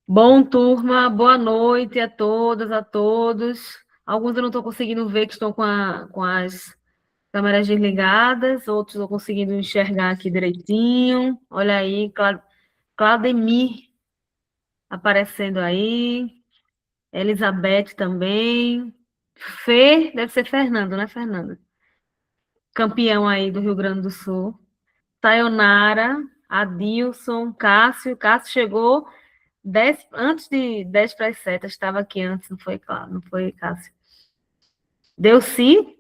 Bom, turma, boa noite a todas, a todos. Alguns eu não estou conseguindo ver que estão com as câmeras desligadas, outros eu estou conseguindo enxergar aqui direitinho. Olha aí, Claudemir aparecendo aí, Elizabeth também. Fê, deve ser Fernando, né, Fernando? Campeão aí do Rio Grande do Sul. Sayonara, Adilson, Cássio chegou 10, antes de 10 para as 7, estava aqui antes, não foi, claro, não foi, Cássio. Delci,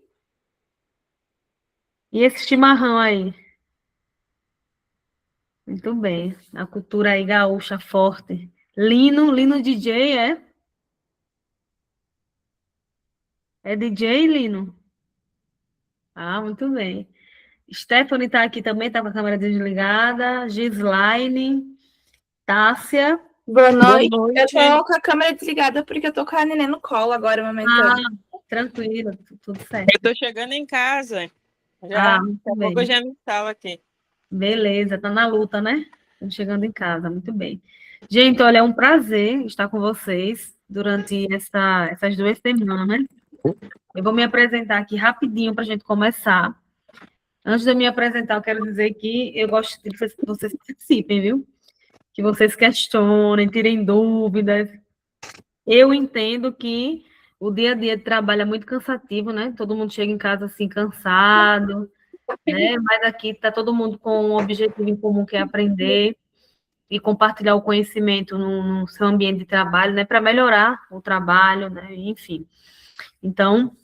e esse chimarrão aí? Muito bem, a cultura aí gaúcha forte. Lino DJ, é? É DJ, Lino? Ah, muito bem. Stephanie está aqui também, está com a câmera desligada. Gislaine, Tássia, Boa boa noite. Eu noite. tô com a câmera desligada porque eu tô com a neném no colo agora, Ah, amamentando. tranquilo, tudo Eu certo. tô chegando em casa. Ah, Já, daqui muito a pouco eu bem. já me instalo aqui. Beleza, tá na luta, né? Estamos chegando em casa, muito bem. Gente, olha, é um prazer estar com vocês durante essas 2 semanas, né? Eu vou me apresentar aqui rapidinho para a gente começar. Antes de eu me apresentar, eu quero dizer que eu gosto de que vocês participem, viu? Que vocês questionem, tirem dúvidas. Eu entendo que o dia a dia de trabalho é muito cansativo, né? Todo mundo chega em casa assim cansado, né? Mas aqui está todo mundo com um objetivo em comum, que é aprender e compartilhar o conhecimento no seu ambiente de trabalho, né, para melhorar o trabalho, né, enfim. Então,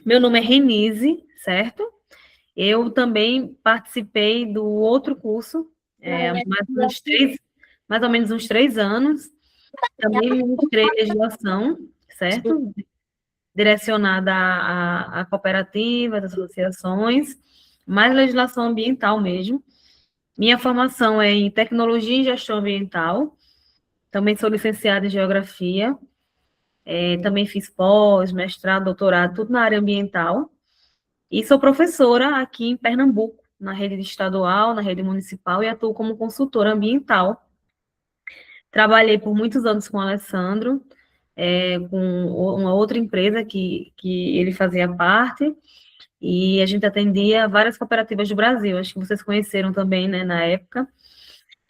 meu nome é Renise, certo? Eu também participei do outro curso, mais ou menos uns 3 anos. Também ministrei legislação, certo? Direcionada a cooperativas, associações, mais legislação ambiental mesmo. Minha formação é em tecnologia e gestão ambiental. Também sou licenciada em geografia. Também fiz pós, mestrado, doutorado, tudo na área ambiental. E sou professora aqui em Pernambuco, na rede estadual, na rede municipal, e atuo como consultora ambiental. Trabalhei por muitos anos com o Alessandro, com uma outra empresa que ele fazia parte, e a gente atendia várias cooperativas do Brasil, acho que vocês conheceram também, né, na época.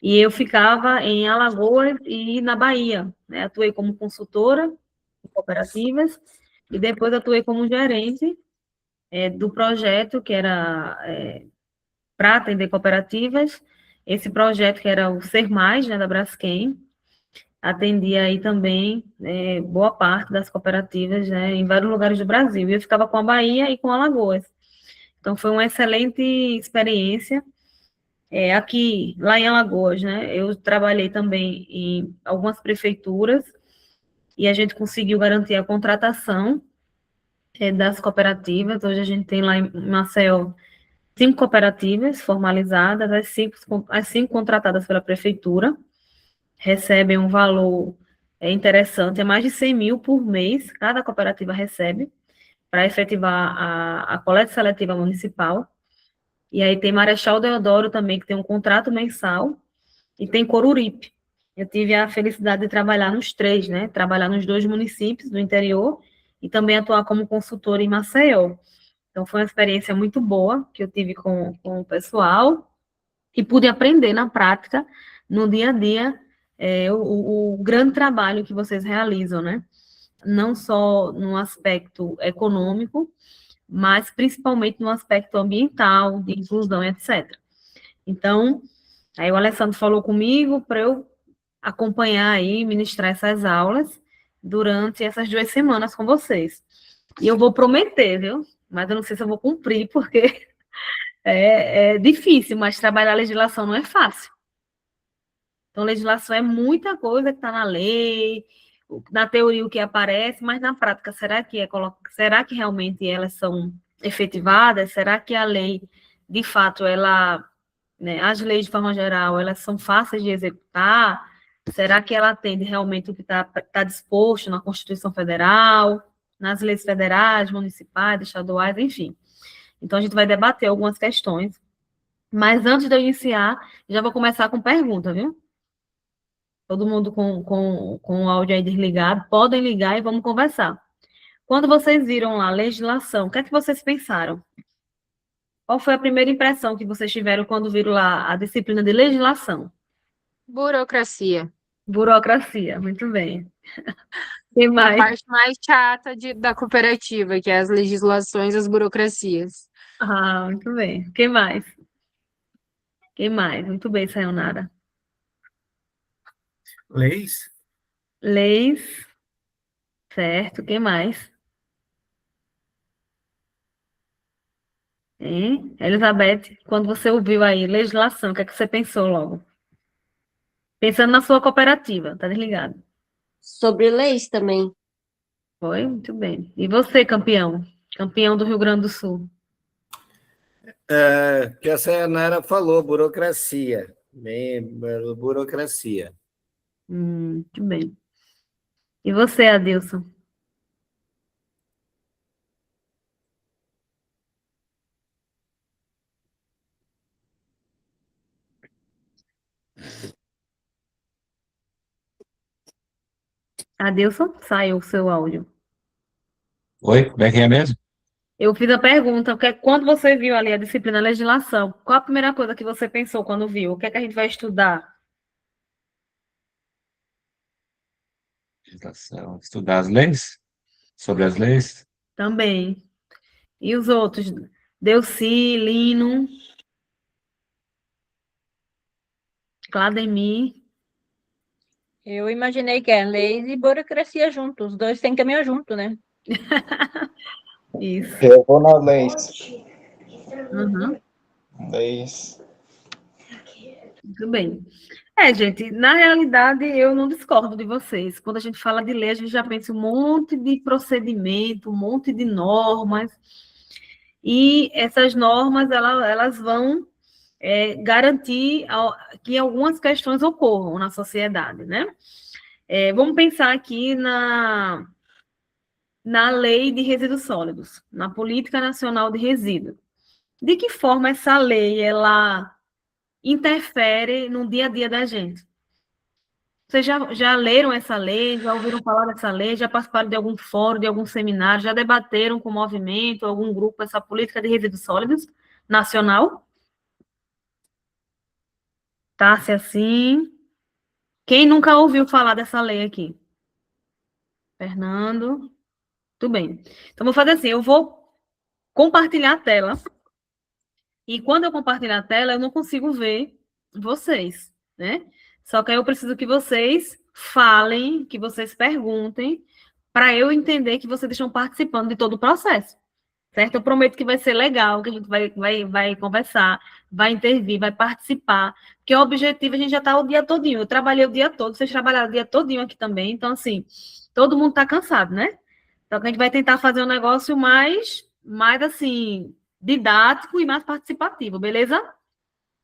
E eu ficava em Alagoas e na Bahia, né? Atuei como consultora em cooperativas e depois atuei como gerente do projeto que era para atender cooperativas. Esse projeto que era o Ser Mais, né, da Braskem, atendia aí também boa parte das cooperativas, né, em vários lugares do Brasil. E eu ficava com a Bahia e com Alagoas. Então foi uma excelente experiência. Aqui, lá em Alagoas, né, eu trabalhei também em algumas prefeituras e a gente conseguiu garantir a contratação das cooperativas. Hoje a gente tem lá em Maceió 5 cooperativas formalizadas, as cinco contratadas pela prefeitura, recebem um valor interessante, é mais de 100 mil por mês, cada cooperativa recebe, para efetivar a coleta seletiva municipal. E aí tem Marechal Deodoro também, que tem um contrato mensal, e tem Coruripe. Eu tive a felicidade de trabalhar nos três, né? Trabalhar nos 2 municípios do interior e também atuar como consultora em Maceió. Então, foi uma experiência muito boa que eu tive com o pessoal e pude aprender na prática, no dia a dia, o grande trabalho que vocês realizam, né? Não só no aspecto econômico, mas principalmente no aspecto ambiental, de inclusão, etc. Então, aí o Alessandro falou comigo para eu acompanhar aí, ministrar essas aulas durante essas 2 semanas com vocês. E eu vou prometer, viu? Mas eu não sei se eu vou cumprir, porque é difícil, mas trabalhar a legislação não é fácil. Então, legislação é muita coisa que está na lei, na teoria o que aparece, mas na prática, será que realmente elas são efetivadas? Será que a lei, de fato, né, as leis de forma geral, elas são fáceis de executar? Será que ela atende realmente o que está disposto na Constituição Federal, nas leis federais, municipais, estaduais, enfim. Então, a gente vai debater algumas questões, mas antes de eu iniciar, já vou começar com pergunta, viu? Todo mundo com o áudio aí desligado, podem ligar e vamos conversar. Quando vocês viram lá a legislação, o que é que vocês pensaram? Qual foi a primeira impressão que vocês tiveram quando viram lá a disciplina de legislação? Burocracia. Burocracia, muito bem. Quem A mais? parte mais chata da cooperativa, que é as legislações, as burocracias. Ah, muito bem. Quem mais? Quem mais? Muito bem, Sayonara. Leis? Leis, certo. Quem mais? Hein? Elizabeth, quando você ouviu aí legislação, o que é que você pensou logo? Pensando na sua cooperativa, tá desligado? Sobre leis também. Foi? Muito bem. E você, campeão? Campeão do Rio Grande do Sul. Que a Sayonara falou, burocracia. Bem, burocracia. Muito bem. E você, Adilson? Adilson, saiu o seu áudio. Oi, como é que é mesmo? Eu fiz a pergunta, porque quando você viu ali a disciplina legislação, qual a primeira coisa que você pensou quando viu? O que é que a gente vai estudar? Legislação. Estudar as leis? Sobre as leis? Também. E os outros? Delci, Lino, Clademir. Eu imaginei que é leis e burocracia juntos. Os dois têm que caminhar junto, né? Isso. Eu vou na leis. Uhum. Leis. Muito bem. Gente, na realidade, eu não discordo de vocês. Quando a gente fala de lei, a gente já pensa um monte de procedimento, um monte de normas, e essas normas, elas vão garantir que algumas questões ocorram na sociedade, né? Vamos pensar aqui na lei de resíduos sólidos, na Política Nacional de Resíduos. De que forma essa lei, ela interfere no dia a dia da gente? Vocês já leram essa lei, já ouviram falar dessa lei, já participaram de algum fórum, de algum seminário, já debateram com o movimento, algum grupo, essa política de resíduos sólidos nacional? Tá, se assim. Quem nunca ouviu falar dessa lei aqui? Fernando. Tudo bem. Então, vou fazer assim, eu vou compartilhar a tela. E quando eu compartilhar a tela, eu não consigo ver vocês, né? Só que aí eu preciso que vocês falem, que vocês perguntem, para eu entender que vocês estão participando de todo o processo, certo? Eu prometo que vai ser legal, que a gente vai conversar, vai intervir, vai participar, porque o objetivo a gente já está o dia todinho. Eu trabalhei o dia todo, vocês trabalharam o dia todinho aqui também, então, assim, todo mundo está cansado, né? Então, a gente vai tentar fazer um negócio mais assim, didático e mais participativo, beleza?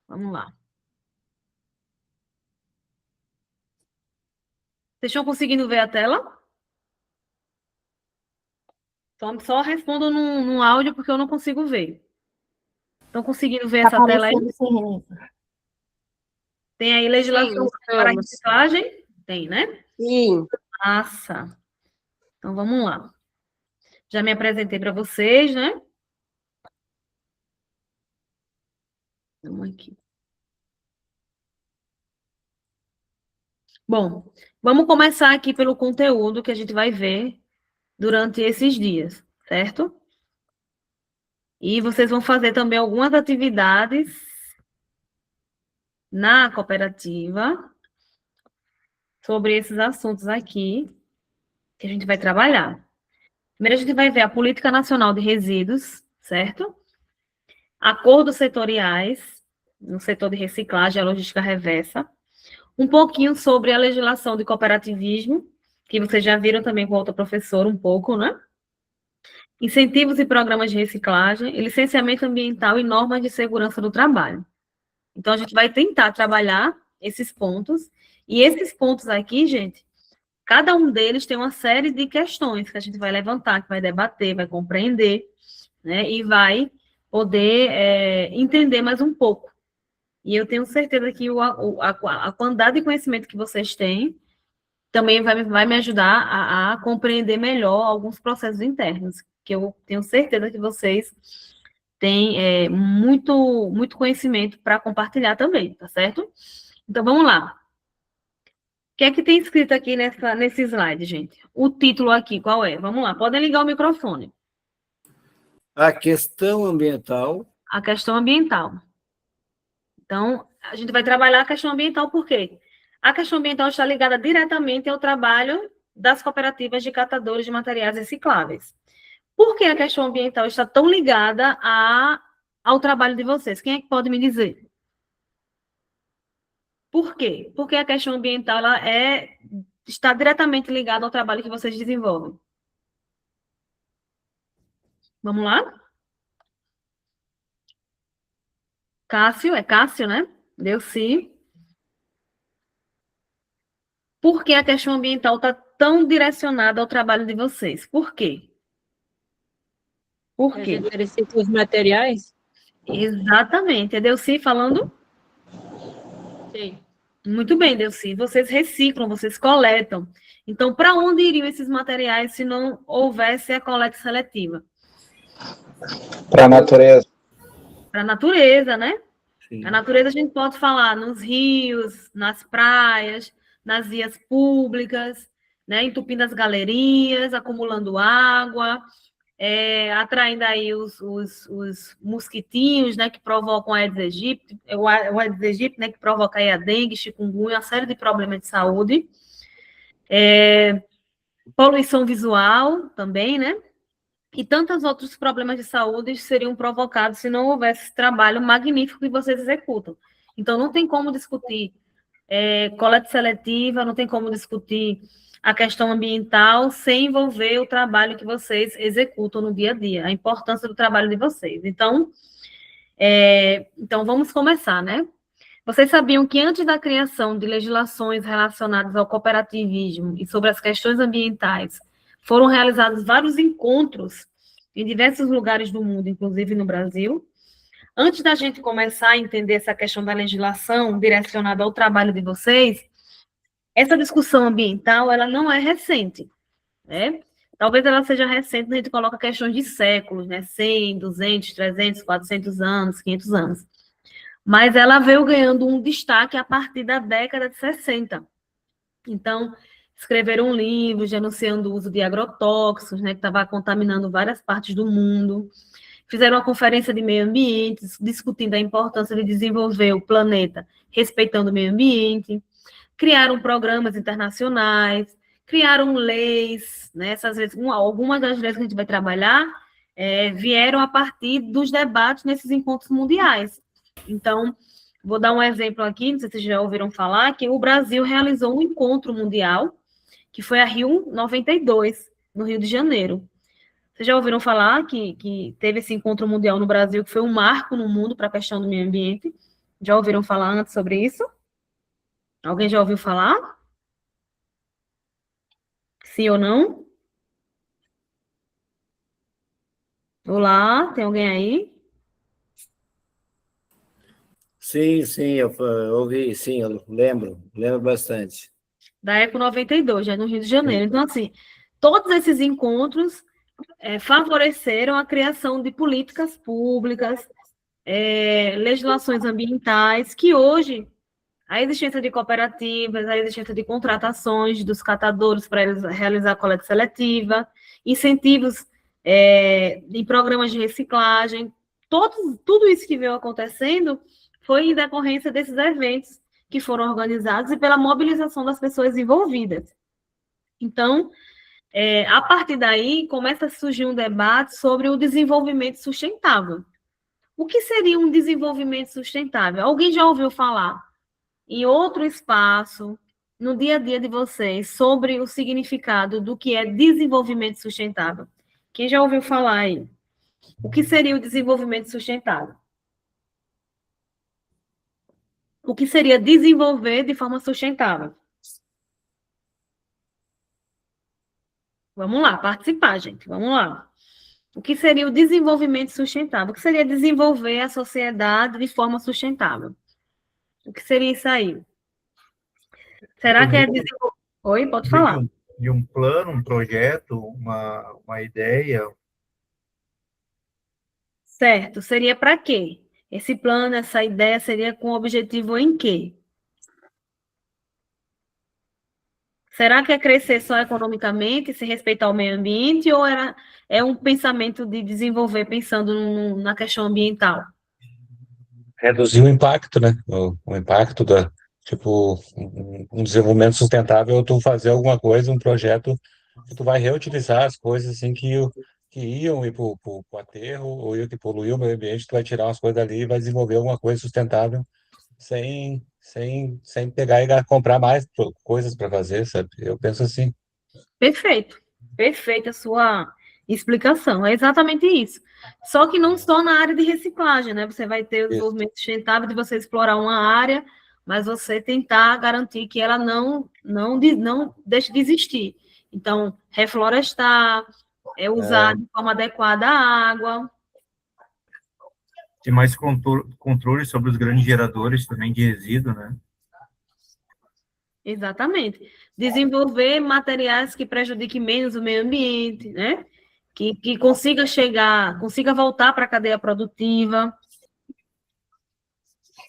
Vamos lá. Vocês estão conseguindo ver a tela? Então, só respondo no áudio, porque eu não consigo ver. Estão conseguindo ver essa tela aí? Tem aí legislação para reciclagem? Tem, né? Sim. Massa. Então, vamos lá. Já me apresentei para vocês, né? Vamos aqui. Bom, vamos começar aqui pelo conteúdo que a gente vai ver durante esses dias, certo? E vocês vão fazer também algumas atividades na cooperativa sobre esses assuntos aqui que a gente vai trabalhar. Primeiro, a gente vai ver a Política Nacional de Resíduos, certo? Acordos setoriais no setor de reciclagem e logística reversa. Um pouquinho sobre a legislação de cooperativismo, que vocês já viram também com outro professor um pouco, né? Incentivos e programas de reciclagem, e licenciamento ambiental e normas de segurança do trabalho. Então, a gente vai tentar trabalhar esses pontos, e esses pontos aqui, gente, cada um deles tem uma série de questões que a gente vai levantar, que vai debater, vai compreender, né, e vai poder entender mais um pouco, E eu tenho certeza que a quantidade de conhecimento que vocês têm também vai me ajudar a compreender melhor alguns processos internos, que eu tenho certeza que vocês têm muito conhecimento para compartilhar também, tá certo? Então, vamos lá. O que é que tem escrito aqui nesse slide, gente? O título aqui, qual é? Vamos lá, podem ligar o microfone. A questão ambiental. A questão ambiental. Então, a gente vai trabalhar a questão ambiental por quê? A questão ambiental está ligada diretamente ao trabalho das cooperativas de catadores de materiais recicláveis. Por que a questão ambiental está tão ligada ao trabalho de vocês? Quem é que pode me dizer? Por quê? Porque a questão ambiental está diretamente ligada ao trabalho que vocês desenvolvem. Vamos lá? Cássio, é Cássio, né? Delci. Por que a questão ambiental está tão direcionada ao trabalho de vocês? Por quê? Por A quê? gente recicla os materiais? Exatamente. É Delci falando? Sim. Muito bem, Delci. Vocês reciclam, vocês coletam. Então, para onde iriam esses materiais se não houvesse a coleta seletiva? Para a natureza. Para a natureza, né? Sim. A natureza a gente pode falar nos rios, nas praias, nas vias públicas, né? Entupindo as galerias, acumulando água, atraindo aí os mosquitinhos, né? Que provocam a Aedes aegypti, o Aedes aegypti, né? Que provoca aí a dengue, chikungunya, uma série de problemas de saúde. Poluição visual também, né? E tantos outros problemas de saúde seriam provocados se não houvesse esse trabalho magnífico que vocês executam. Então, não tem como discutir coleta seletiva, não tem como discutir a questão ambiental sem envolver o trabalho que vocês executam no dia a dia, a importância do trabalho de vocês. Então, vamos começar, né? Vocês sabiam que antes da criação de legislações relacionadas ao cooperativismo e sobre as questões ambientais, foram realizados vários encontros em diversos lugares do mundo, inclusive no Brasil. Antes da gente começar a entender essa questão da legislação direcionada ao trabalho de vocês, essa discussão ambiental, ela não é recente, né? Talvez ela seja recente, a gente coloca questões de séculos, né? 100, 200, 300, 400 anos, 500 anos. Mas ela veio ganhando um destaque a partir da década de 60. Então, escreveram livros denunciando o uso de agrotóxicos, né, que estava contaminando várias partes do mundo. Fizeram uma conferência de meio ambiente, discutindo a importância de desenvolver o planeta respeitando o meio ambiente. Criaram programas internacionais, criaram leis, né, essas vezes, algumas das leis que a gente vai trabalhar vieram a partir dos debates nesses encontros mundiais. Então, vou dar um exemplo aqui, não sei se vocês já ouviram falar, que o Brasil realizou um encontro mundial, que foi a Rio 92, no Rio de Janeiro. Vocês já ouviram falar que teve esse encontro mundial no Brasil, que foi um marco no mundo para a questão do meio ambiente? Já ouviram falar antes sobre isso? Alguém já ouviu falar? Sim ou não? Olá, tem alguém aí? Sim, eu ouvi, sim, eu lembro bastante. Da Eco 92, já no Rio de Janeiro. Então, assim, todos esses encontros favoreceram a criação de políticas públicas, legislações ambientais, que hoje a existência de cooperativas, a existência de contratações dos catadores para eles realizar a coleta seletiva, incentivos em programas de reciclagem, tudo isso que veio acontecendo foi em decorrência desses eventos que foram organizados e pela mobilização das pessoas envolvidas. Então, a partir daí, começa a surgir um debate sobre o desenvolvimento sustentável. O que seria um desenvolvimento sustentável? Alguém já ouviu falar em outro espaço, no dia a dia de vocês, sobre o significado do que é desenvolvimento sustentável? Quem já ouviu falar aí? O que seria o desenvolvimento sustentável? O que seria desenvolver de forma sustentável? Vamos lá, participar, gente. Vamos lá. O que seria o desenvolvimento sustentável? O que seria desenvolver a sociedade de forma sustentável? O que seria isso aí? Será que é desenvolver... Oi, pode falar. De um plano, um projeto, uma ideia. Certo. Seria para quê? Esse plano, essa ideia seria com objetivo em quê? Será que é crescer só economicamente, sem respeitar o meio ambiente, ou é um pensamento de desenvolver pensando na questão ambiental? Reduzir o impacto, né? O impacto tipo, um desenvolvimento sustentável é tu fazer alguma coisa, um projeto que tu vai reutilizar as coisas assim que iam ir para o aterro ou iam que poluir o meio ambiente, tu vai tirar umas coisas dali e vai desenvolver alguma coisa sustentável sem pegar e comprar mais coisas para fazer, sabe? Eu penso assim. Perfeito. Perfeita a sua explicação. É exatamente isso. Só que não só na área de reciclagem, né? Você vai ter o desenvolvimento sustentável de você explorar uma área, mas você tentar garantir que ela não deixe de existir. Então, reflorestar, usar de forma adequada a água. Ter mais controle sobre os grandes geradores também de resíduo, né? Exatamente. Desenvolver materiais que prejudiquem menos o meio ambiente, né? Que consiga voltar para a cadeia produtiva.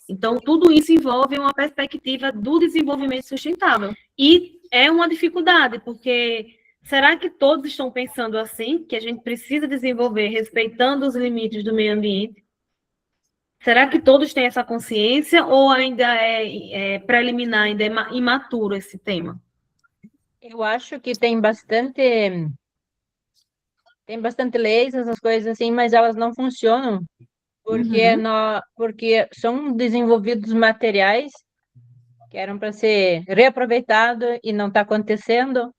Então, tudo isso envolve uma perspectiva do desenvolvimento sustentável. E é uma dificuldade, porque será que todos estão pensando assim, que a gente precisa desenvolver respeitando os limites do meio ambiente? Será que todos têm essa consciência ou ainda é preliminar, ainda é imaturo esse tema? Eu acho que tem bastante leis, essas coisas assim, mas elas não funcionam porque são desenvolvidos materiais que eram para ser reaproveitados e não está acontecendo.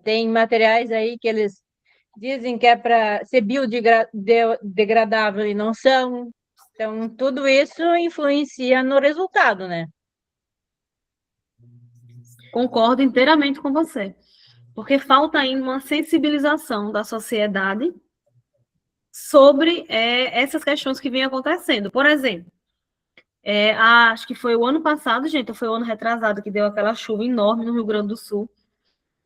Tem materiais aí que eles dizem que é para ser biodegradável e não são. Então, tudo isso influencia no resultado, né? Concordo inteiramente com você. Porque falta ainda uma sensibilização da sociedade sobre essas questões que vêm acontecendo. Por exemplo, acho que foi o ano passado, gente, ou foi o ano retrasado, que deu aquela chuva enorme no Rio Grande do Sul.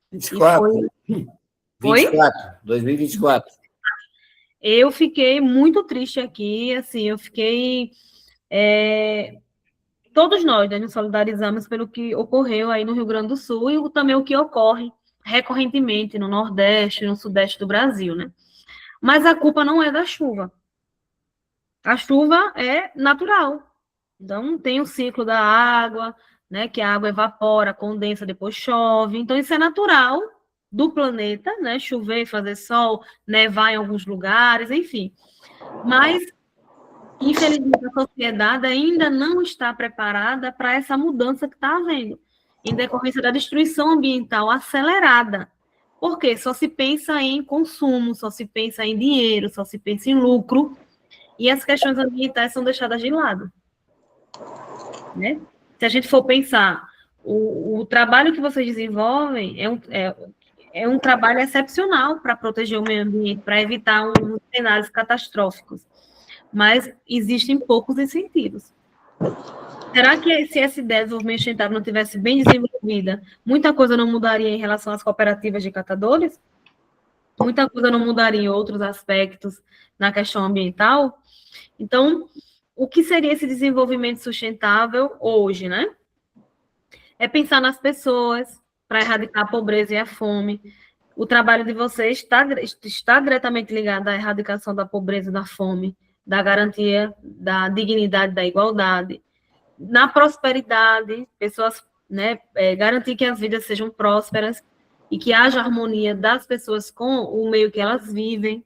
24. 2024. Eu fiquei muito triste aqui, assim, todos nós, né, nos solidarizamos pelo que ocorreu aí no Rio Grande do Sul e também o que ocorre recorrentemente no Nordeste e no Sudeste do Brasil, né? Mas a culpa não é da chuva. A chuva é natural. Então, tem o ciclo da água, né, que a água evapora, condensa, depois chove. Então, isso é natural do planeta, né? Chover, fazer sol, nevar em alguns lugares, enfim. Mas, infelizmente, a sociedade ainda não está preparada para essa mudança que está havendo, em decorrência da destruição ambiental acelerada. Porque só se pensa em consumo, só se pensa em dinheiro, só se pensa em lucro, e as questões ambientais são deixadas de lado. Né? Se a gente for pensar, o trabalho que vocês desenvolvem é um trabalho excepcional para proteger o meio ambiente, para evitar cenários catastróficos, mas existem poucos incentivos. Será que se essa ideia de desenvolvimento sustentável não tivesse bem desenvolvida, muita coisa não mudaria em relação às cooperativas de catadores? Muita coisa não mudaria em outros aspectos na questão ambiental? Então, o que seria esse desenvolvimento sustentável hoje, né? É pensar nas pessoas para erradicar a pobreza e a fome. O trabalho de vocês está diretamente ligado à erradicação da pobreza e da fome, da garantia da dignidade, da igualdade, na prosperidade, pessoas, né, garantir que as vidas sejam prósperas e que haja harmonia das pessoas com o meio que elas vivem,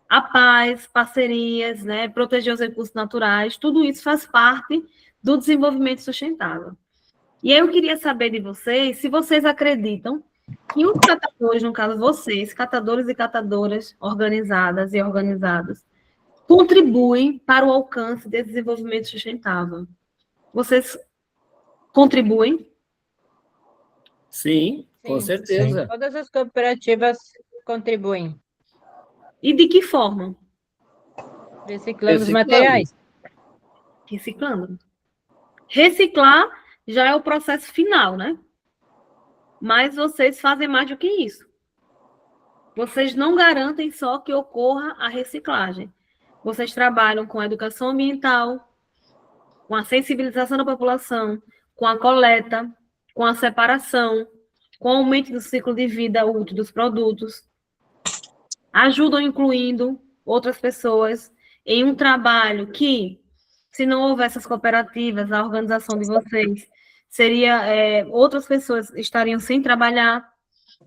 a paz, parcerias, né, proteger os recursos naturais, tudo isso faz parte do desenvolvimento sustentável. E aí eu queria saber de vocês se vocês acreditam que os catadores, no caso vocês, catadores e catadoras organizadas e organizados, contribuem para o alcance desse desenvolvimento sustentável. Vocês contribuem? Sim, com certeza. Sim. Todas as cooperativas contribuem. E de que forma? Reciclando os materiais. Reciclando. Reciclar já é o processo final, né? Mas vocês fazem mais do que isso. Vocês não garantem só que ocorra a reciclagem. Vocês trabalham com a educação ambiental, com a sensibilização da população, com a coleta, com a separação, com o aumento do ciclo de vida útil dos produtos. Ajudam incluindo outras pessoas em um trabalho que, se não houvesse as cooperativas, a organização de vocês, outras pessoas estariam sem trabalhar.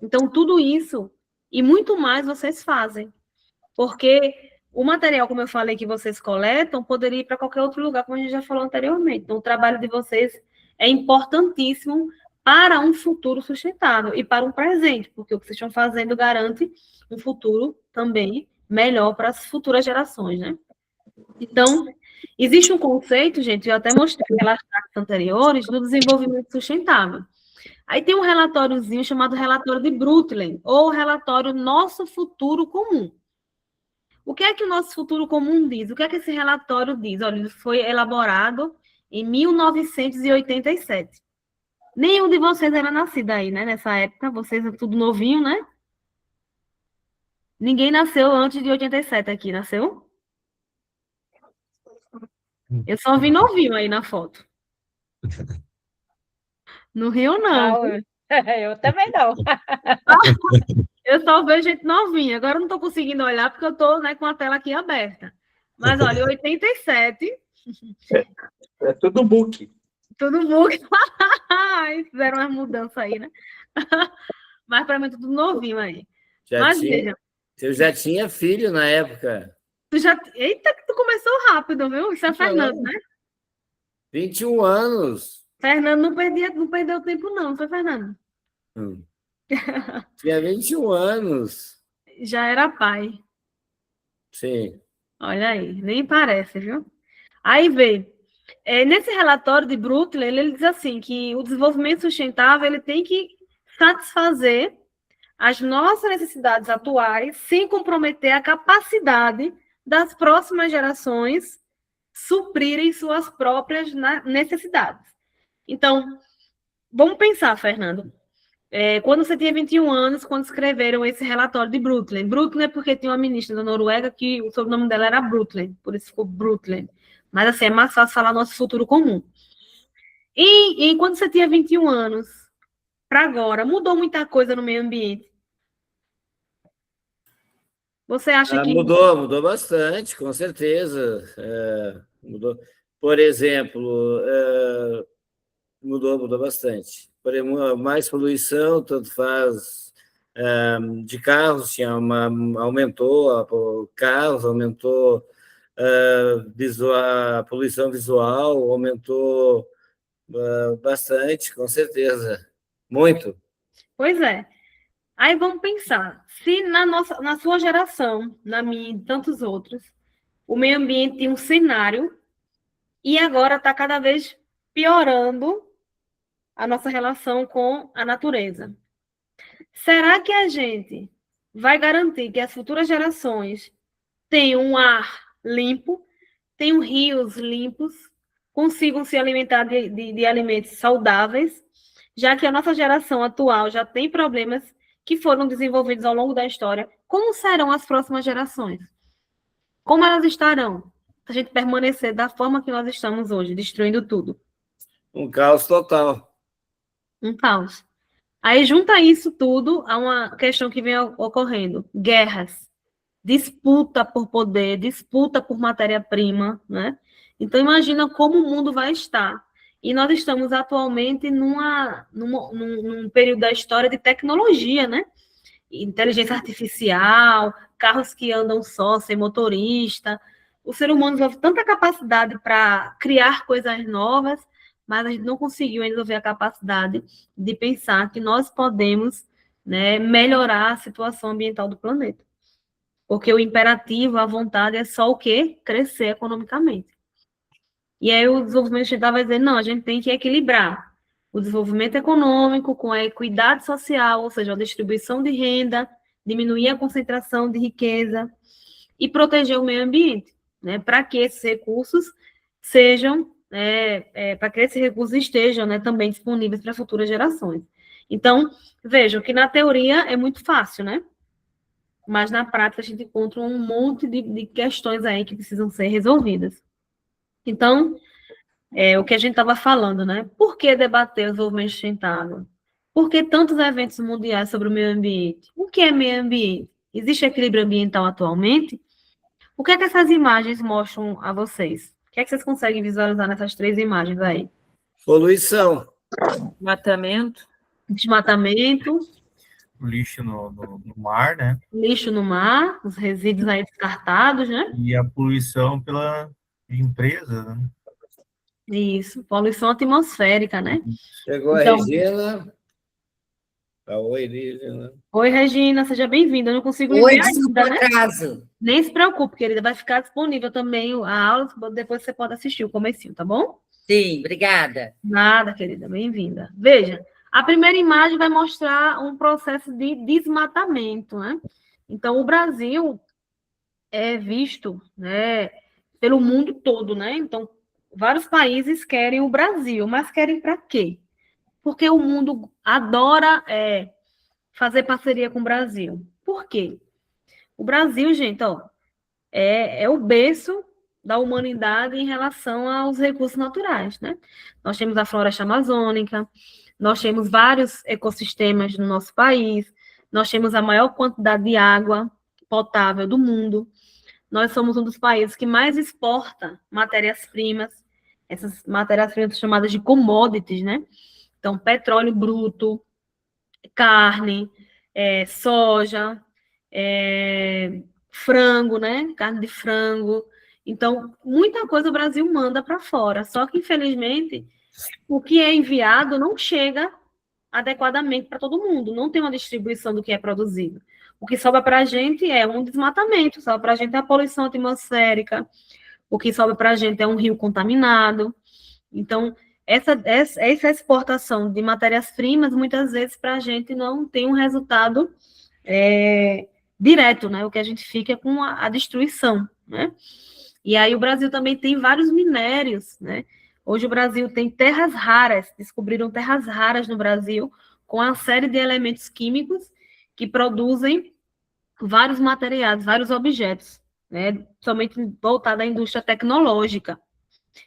Então, tudo isso e muito mais vocês fazem. Porque o material, como eu falei, que vocês coletam, poderia ir para qualquer outro lugar, como a gente já falou anteriormente. Então, o trabalho de vocês é importantíssimo para um futuro sustentável e para um presente, porque o que vocês estão fazendo garante um futuro também melhor para as futuras gerações, né? Então, existe um conceito, gente, eu até mostrei pelas charts anteriores, do desenvolvimento sustentável. Aí tem um relatóriozinho chamado relatório de Brundtland, ou relatório Nosso Futuro Comum. O que é que o Nosso Futuro Comum diz? O que é que esse relatório diz? Olha, ele foi elaborado em 1987. Nenhum de vocês era nascido aí, né? Nessa época, vocês é tudo novinho, né? Ninguém nasceu antes de 87 aqui, nasceu? Eu só vi novinho aí na foto. No Rio, não. Eu também não. Eu só vejo gente novinha. Agora eu não estou conseguindo olhar porque eu estou, né, com a tela aqui aberta. Mas, olha, 87. É tudo book. Tudo book. Fizeram umas mudanças aí, né? Mas para mim tudo novinho aí. Eu já tinha filho na época. Eita, que tu começou rápido, viu? Isso é Fernando, né? 21 anos. Fernando não perdeu tempo, não, foi Fernando? Tinha 21 anos. Já era pai. Sim. Olha aí, nem parece, viu? Aí vê, nesse relatório de Brundtland, ele diz assim, que o desenvolvimento sustentável ele tem que satisfazer as nossas necessidades atuais sem comprometer a capacidade das próximas gerações suprirem suas próprias necessidades. Então, vamos pensar, Fernando. Quando você tinha 21 anos, quando escreveram esse relatório de Brundtland. Brundtland é porque tinha uma ministra da Noruega que o sobrenome dela era Brundtland, por isso ficou Brundtland. Mas, assim, é mais fácil falar nosso futuro comum. E quando você tinha 21 anos, para agora, mudou muita coisa no meio ambiente? Você acha que... Mudou bastante, com certeza. Mudou. Por exemplo, mudou bastante. Por exemplo, mais poluição, tanto faz de carros, aumentou carros, aumentou a poluição visual, aumentou bastante, com certeza. Muito. Pois é. Aí vamos pensar, se na sua geração, na minha e tantos outros, o meio ambiente tem um cenário e agora está cada vez piorando a nossa relação com a natureza. Será que a gente vai garantir que as futuras gerações tenham um ar limpo, tenham rios limpos, consigam se alimentar de alimentos saudáveis, já que a nossa geração atual já tem problemas que foram desenvolvidos ao longo da história? Como serão as próximas gerações? Como elas estarão? Se a gente permanecer da forma que nós estamos hoje, destruindo tudo. Um caos total. Um caos. Aí junta isso tudo a uma questão que vem ocorrendo. Guerras, disputa por poder, disputa por matéria-prima, né? Então imagina como o mundo vai estar. E nós estamos atualmente num período da história de tecnologia, né? Inteligência artificial, carros que andam só, sem motorista. O ser humano desenvolve tanta capacidade para criar coisas novas, mas a gente não conseguiu ainda desenvolver a capacidade de pensar que nós podemos, né, melhorar a situação ambiental do planeta. Porque o imperativo, a vontade é só o quê? Crescer economicamente. E aí o desenvolvimento sustentável vai dizer, não, a gente tem que equilibrar o desenvolvimento econômico com a equidade social, ou seja, a distribuição de renda, diminuir a concentração de riqueza e proteger o meio ambiente, né, para que esses recursos sejam para que esses recursos estejam, né, também disponíveis para futuras gerações. Então, vejam que na teoria é muito fácil, né? Mas na prática a gente encontra um monte de questões aí que precisam ser resolvidas. Então, o que a gente estava falando, né? Por que debater o desenvolvimento sustentável? Por que tantos eventos mundiais sobre o meio ambiente? O que é meio ambiente? Existe equilíbrio ambiental atualmente? O que é que essas imagens mostram a vocês? O que é que vocês conseguem visualizar nessas 3 imagens aí? Poluição. Matamento. Desmatamento, lixo no mar, né? lixo no mar, os resíduos aí descartados, né? E a poluição de empresas, né? Isso, poluição atmosférica, né? Chegou Então- a Regina. Oi, Regina. Oi, Regina, seja bem-vinda. Eu não consigo Oi, enviar desculpa ainda, o né? atraso. Nem se preocupe, querida, vai ficar disponível também a aula, depois você pode assistir o comecinho, tá bom? Sim, obrigada. Nada, querida, bem-vinda. Veja, a primeira imagem vai mostrar um processo de desmatamento, né? Então, o Brasil é visto, né, pelo mundo todo, né? Então, vários países querem o Brasil, mas querem para quê? Porque o mundo adora fazer parceria com o Brasil. Por quê? O Brasil, gente, ó, é o berço da humanidade em relação aos recursos naturais, né? Nós temos a floresta amazônica, nós temos vários ecossistemas no nosso país, nós temos a maior quantidade de água potável do mundo, nós somos um dos países que mais exporta matérias-primas, essas matérias-primas chamadas de commodities, né? Então, petróleo bruto, carne, soja, frango, né? Carne de frango. Então, muita coisa o Brasil manda para fora. Só que, infelizmente, o que é enviado não chega adequadamente para todo mundo. Não tem uma distribuição do que é produzido. O que sobra para a gente é um desmatamento, sobra para a gente é a poluição atmosférica, o que sobra para a gente é um rio contaminado. Então, essa exportação de matérias-primas, muitas vezes, para a gente não tem um resultado direto, né? O que a gente fica é com a destruição, né? E aí o Brasil também tem vários minérios, né? Hoje o Brasil tem terras raras, descobriram terras raras no Brasil, com uma série de elementos químicos que produzem vários materiais, vários objetos, né? Somente voltado à indústria tecnológica.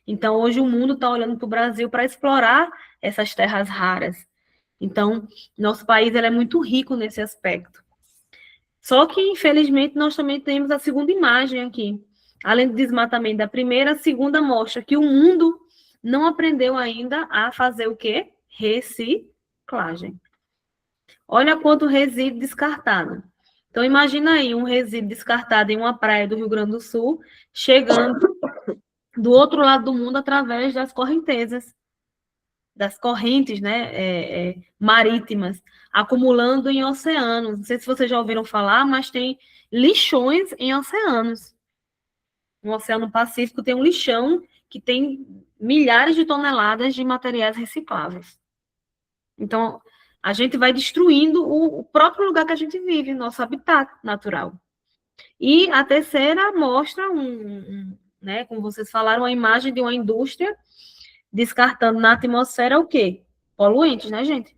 Então, hoje o mundo está olhando para o Brasil para explorar essas terras raras. Então, nosso país ele é muito rico nesse aspecto. Só que, infelizmente, nós também temos a segunda imagem aqui. Além do desmatamento da primeira, a segunda mostra que o mundo não aprendeu ainda a fazer o quê? Reciclagem. Olha quanto resíduo descartado. Então, imagina aí um resíduo descartado em uma praia do Rio Grande do Sul, chegando do outro lado do mundo através das correntezas, das correntes, né, marítimas, acumulando em oceanos. Não sei se vocês já ouviram falar, mas tem lixões em oceanos. No Oceano Pacífico tem um lixão que tem milhares de toneladas de materiais recicláveis. Então, a gente vai destruindo o próprio lugar que a gente vive, nosso habitat natural. E a terceira mostra né, como vocês falaram, a imagem de uma indústria descartando na atmosfera o quê? Poluentes, né, gente?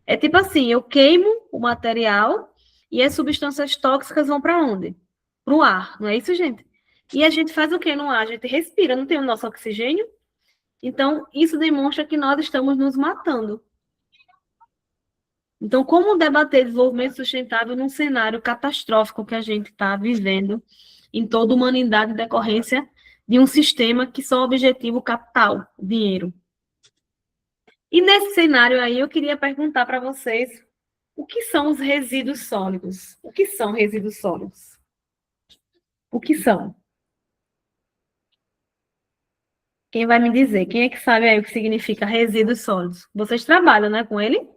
É tipo assim, eu queimo o material e as substâncias tóxicas vão para onde? Para o ar, não é isso, gente? E a gente faz o quê no ar? A gente respira, não tem o nosso oxigênio? Então, isso demonstra que nós estamos nos matando. Então, como debater desenvolvimento sustentável num cenário catastrófico que a gente está vivendo em toda a humanidade em decorrência de um sistema que só objetivo capital, dinheiro. E nesse cenário aí, eu queria perguntar para vocês o que são os resíduos sólidos? O que são resíduos sólidos? O que são? Quem vai me dizer? Quem é que sabe aí o que significa resíduos sólidos? Vocês trabalham, né, com ele?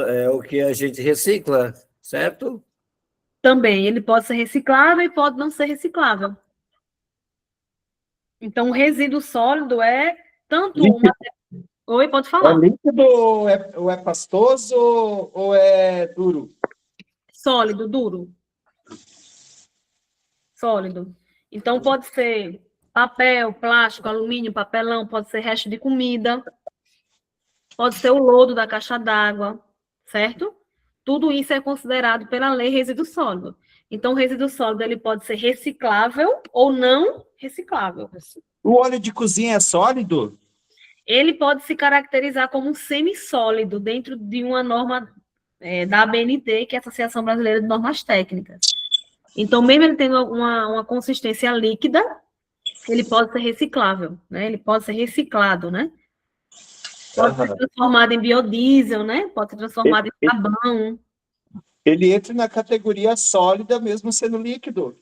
É o que a gente recicla, certo? Também, ele pode ser reciclável e pode não ser reciclável. Então, o resíduo sólido é tanto uma... Oi, pode falar. É líquido ou é pastoso ou é duro? Sólido, duro. Sólido. Então, pode ser papel, plástico, alumínio, papelão, pode ser resto de comida, pode ser o lodo da caixa d'água, certo? Tudo isso é considerado pela lei resíduo sólido. Então, o resíduo sólido ele pode ser reciclável ou não reciclável. O óleo de cozinha é sólido? Ele pode se caracterizar como um semissólido dentro de uma norma da ABNT, que é a Associação Brasileira de Normas Técnicas. Então, mesmo ele tendo uma consistência líquida, ele pode ser reciclável, né? Ele pode ser reciclado, né? Pode ser transformado em biodiesel, né? Pode ser transformado em sabão. Ele entra na categoria sólida, mesmo sendo líquido.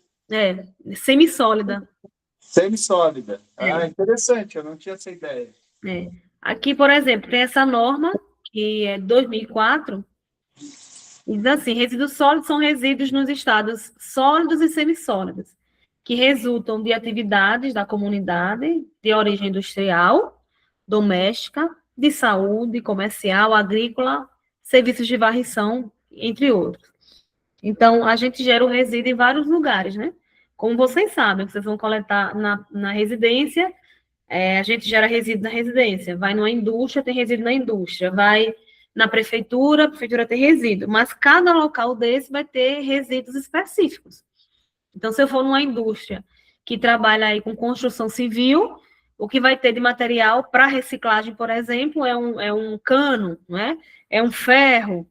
Semissólida. Semissólida. Interessante, eu não tinha essa ideia. Aqui, por exemplo, tem essa norma, que é 2004, e diz assim, resíduos sólidos são resíduos nos estados sólidos e semissólidos, que resultam de atividades da comunidade de origem industrial, doméstica, de saúde, comercial, agrícola, serviços de varrição, entre outros. Então, a gente gera o resíduo em vários lugares, né? Como vocês sabem, vocês vão coletar na residência, a gente gera resíduo na residência, vai numa indústria, tem resíduo na indústria, vai na prefeitura, a prefeitura tem resíduo, mas cada local desse vai ter resíduos específicos. Então, se eu for numa indústria que trabalha aí com construção civil, o que vai ter de material para reciclagem, por exemplo, é um cano, né? É um ferro,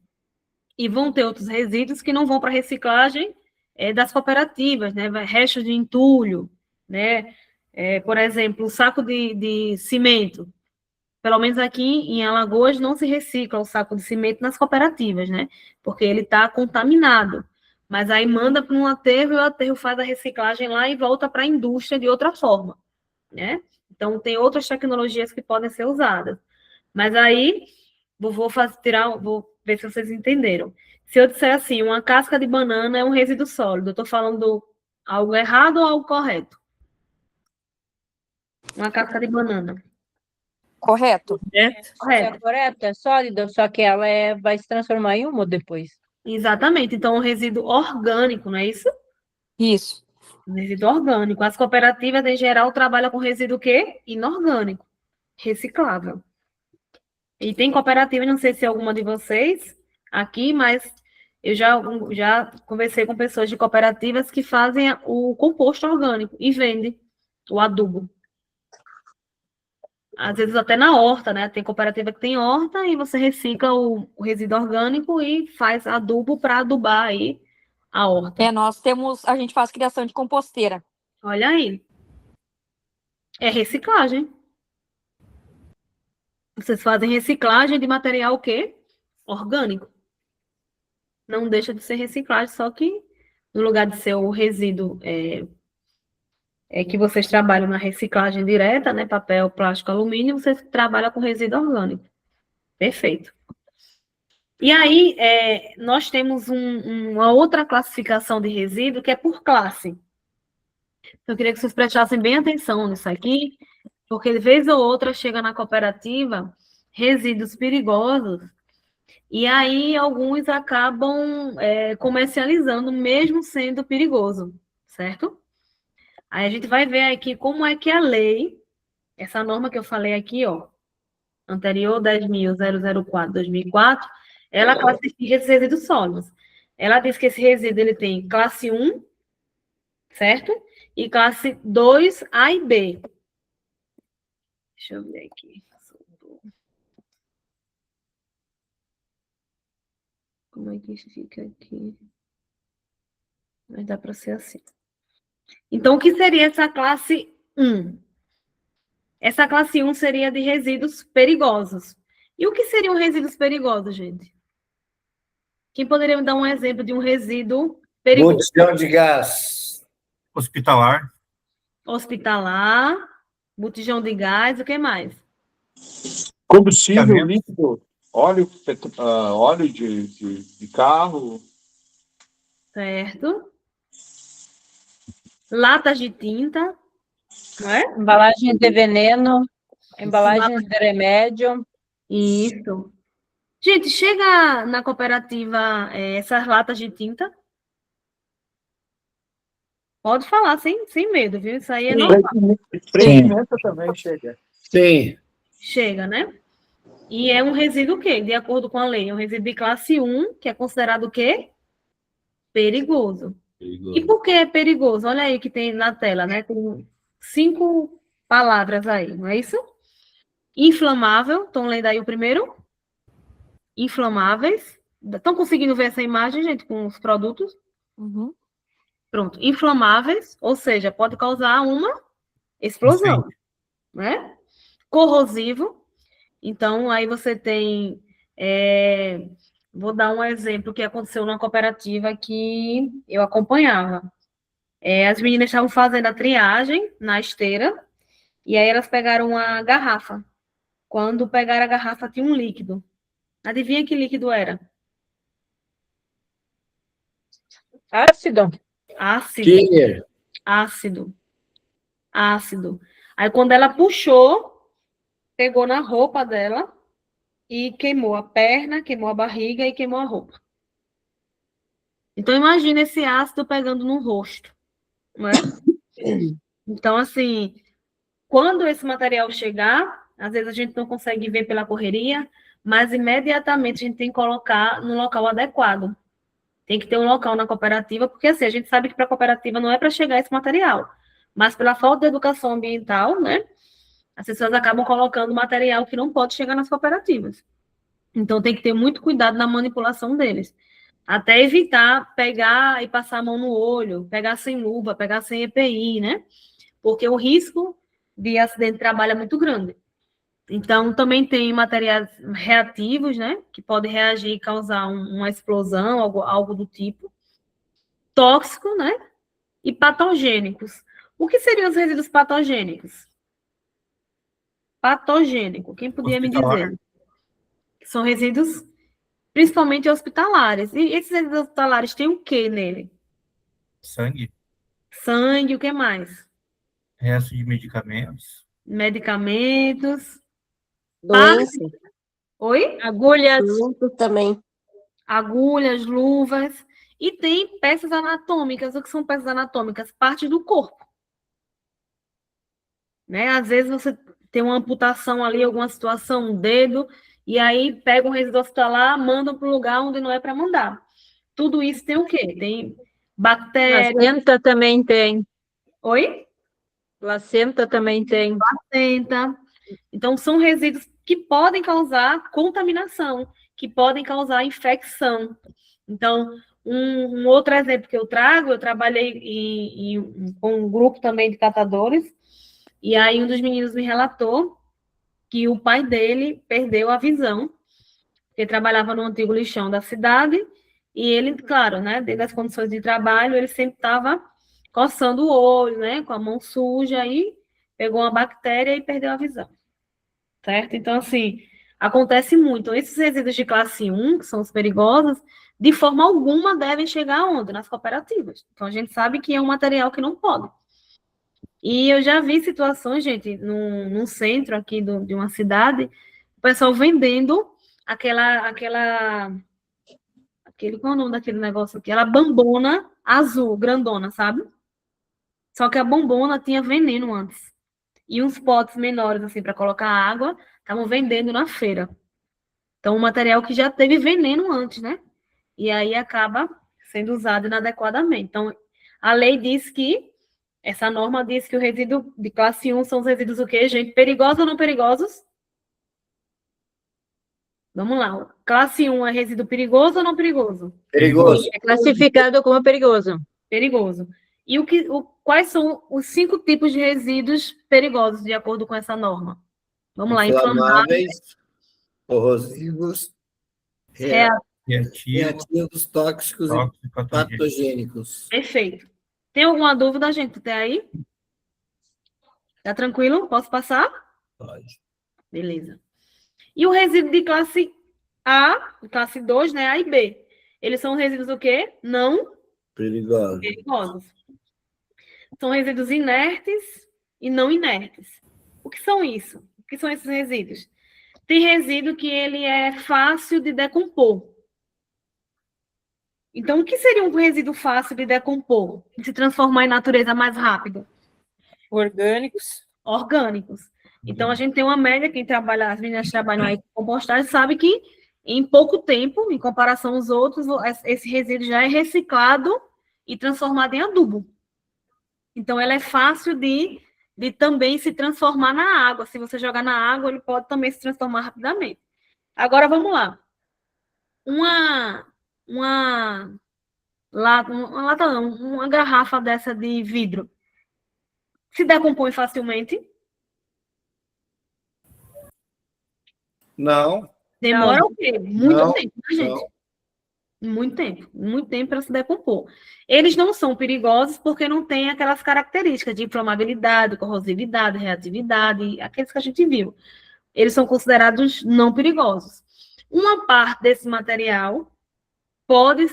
e vão ter outros resíduos que não vão para reciclagem das cooperativas, né? Restos de entulho, né? Por exemplo, o saco de cimento. Pelo menos aqui em Alagoas não se recicla o saco de cimento nas cooperativas, né? Porque ele está contaminado. Mas aí manda para um aterro e o aterro faz a reciclagem lá e volta para a indústria de outra forma, né? Então, tem outras tecnologias que podem ser usadas. Mas aí, vou ver se vocês entenderam. Se eu disser assim, uma casca de banana é um resíduo sólido, eu estou falando algo errado ou algo correto? Uma casca de banana. Correto. É correto, é sólido, só que ela vai se transformar em humo depois. Exatamente. Então, um resíduo orgânico, não é isso? Isso. Um resíduo orgânico. As cooperativas, em geral, trabalham com resíduo o quê? Inorgânico. Reciclável. E tem cooperativa, não sei se é alguma de vocês aqui, mas eu já conversei com pessoas de cooperativas que fazem o composto orgânico e vendem o adubo. Às vezes até na horta, né? Tem cooperativa que tem horta e você recicla o resíduo orgânico e faz adubo para adubar aí a horta. A gente faz criação de composteira. Olha aí. É reciclagem. Vocês fazem reciclagem de material o quê? Orgânico. Não deixa de ser reciclagem, só que no lugar de ser o resíduo que vocês trabalham na reciclagem direta, né? Papel, plástico, alumínio, vocês trabalham com resíduo orgânico. Perfeito. E aí, nós temos uma outra classificação de resíduo que é por classe. Eu queria que vocês prestassem bem atenção nisso aqui, porque de vez ou outra chega na cooperativa resíduos perigosos, e aí alguns acabam comercializando, mesmo sendo perigoso, certo? Aí a gente vai ver aqui como é que a lei, essa norma que eu falei aqui, ó, anterior 10.004/2004, ela classifica esses resíduos sólidos. Ela diz que esse resíduo ele tem classe 1, certo? E classe 2, A e B. Deixa eu ver aqui. Como é que fica aqui? Mas dá para ser assim. Então, o que seria essa classe 1? Essa classe 1 seria de resíduos perigosos. E o que seriam resíduos perigosos, gente? Quem poderia me dar um exemplo de um resíduo perigoso? Botijão de gás. Hospitalar. Hospitalar, botijão de gás, o que mais? Combustível líquido, óleo de carro. Certo. Latas de tinta, não é? Embalagens de veneno, embalagens de remédio. Isso. Gente, chega na cooperativa essas latas de tinta? Pode falar sem medo, viu? Isso aí é normal. Experimenta também chega. Sim. Chega, né? E é um resíduo o quê? De acordo com a lei, é um resíduo de classe 1, que é considerado o quê? Perigoso. E por que é perigoso? Olha aí que tem na tela, né? Tem 5 palavras aí, não é isso? Inflamável, estão lendo aí o primeiro? Inflamáveis. Estão conseguindo ver essa imagem, gente, com os produtos? Uhum. Pronto. Inflamáveis, ou seja, pode causar uma explosão, né? Corrosivo. Então, aí você tem... vou dar um exemplo que aconteceu numa cooperativa que eu acompanhava. As meninas estavam fazendo a triagem na esteira, e aí elas pegaram uma garrafa. Quando pegaram a garrafa, tinha um líquido. Adivinha que líquido era? Ácido. Ácido. Killer. Ácido. Ácido. Aí, quando ela puxou, pegou na roupa dela e queimou a perna, queimou a barriga e queimou a roupa. Então, imagina esse ácido pegando no rosto, não é? Então, assim, quando esse material chegar, às vezes a gente não consegue ver pela correria, mas imediatamente a gente tem que colocar no local adequado. Tem que ter um local na cooperativa, porque assim, a gente sabe que para a cooperativa não é para chegar esse material, mas pela falta de educação ambiental, né, as pessoas acabam colocando material que não pode chegar nas cooperativas. Então tem que ter muito cuidado na manipulação deles. Até evitar pegar e passar a mão no olho, pegar sem luva, pegar sem EPI, né? Porque o risco de acidente de trabalho é muito grande. Então, também tem materiais reativos, né? Que podem reagir e causar uma explosão, algo do tipo. Tóxico, né? E patogênicos. O que seriam os resíduos patogênicos? Patogênico, quem podia me dizer? São resíduos principalmente hospitalares. E esses resíduos hospitalares têm o que nele? Sangue, Sangue, o que mais? resto de medicamentos, Medicamentos. Doença. Oi? Agulhas. Doença também. Agulhas, luvas. E tem peças anatômicas. O que são peças anatômicas? Parte do corpo. Né? Às vezes você tem uma amputação ali, alguma situação, um dedo, e aí pega um resíduo hospitalar, mandam para o lugar onde não é para mandar. Tudo isso tem o quê? Tem bactérias. Placenta também tem. Oi? Placenta também tem. Placenta. Então, são resíduos que podem causar contaminação, que podem causar infecção. Então, um outro exemplo que eu trago, eu trabalhei com um grupo também de catadores, e aí um dos meninos me relatou que o pai dele perdeu a visão, porque trabalhava no antigo lixão da cidade, e ele, claro, né, dentro das condições de trabalho, ele sempre estava coçando o olho, né, com a mão suja, aí pegou uma bactéria e perdeu a visão. Certo? Então, assim, acontece muito. Então, esses resíduos de classe 1, que são os perigosos, de forma alguma devem chegar onde? Nas cooperativas. Então, a gente sabe que é um material que não pode. E eu já vi situações, gente, num centro aqui de uma cidade, o pessoal vendendo qual é o nome daquele negócio aqui? Aquela bombona azul, grandona, sabe? Só que a bombona tinha veneno antes. E uns potes menores, assim, para colocar água, estavam vendendo na feira. Então, um material que já teve veneno antes, né? E aí acaba sendo usado inadequadamente. Então, a lei diz que, essa norma diz que o resíduo de classe 1 são os resíduos o quê, gente? Perigosos ou não perigosos? Vamos lá. Classe 1 é resíduo perigoso ou não perigoso? Perigoso. É classificado como perigoso. Perigoso. E quais são os 5 tipos de resíduos perigosos, de acordo com essa norma? Vamos lá, Inflamáveis, corrosivos, reativos, reativos, tóxicos e patogênicos. Perfeito. Tem alguma dúvida, gente, até aí? Tá tranquilo? Posso passar? Pode. Beleza. E o resíduo de classe A, classe 2, né, A e B? Eles são resíduos o quê? Não perigosos. São resíduos inertes e não inertes. O que são isso? O que são esses resíduos? Tem resíduo que ele é fácil de decompor. Então, o que seria um resíduo fácil de decompor, de se transformar em natureza mais rápido? Orgânicos. Orgânicos. Então, a gente tem uma média, quem trabalha, as meninas que trabalham aí com compostagem, sabe que em pouco tempo, em comparação aos outros, esse resíduo já é reciclado e transformado em adubo. Então, ela é fácil de também se transformar na água. Se você jogar na água, ele pode também se transformar rapidamente. Agora, vamos lá. Uma lata não, uma garrafa dessa de vidro se decompõe facilmente? Não. Demora o quê? Muito Não, tempo, né, gente? não. Muito tempo para se decompor. Eles não são perigosos porque não têm aquelas características de inflamabilidade, corrosividade, reatividade, aqueles que a gente viu. Eles são considerados não perigosos. Uma parte desse material pode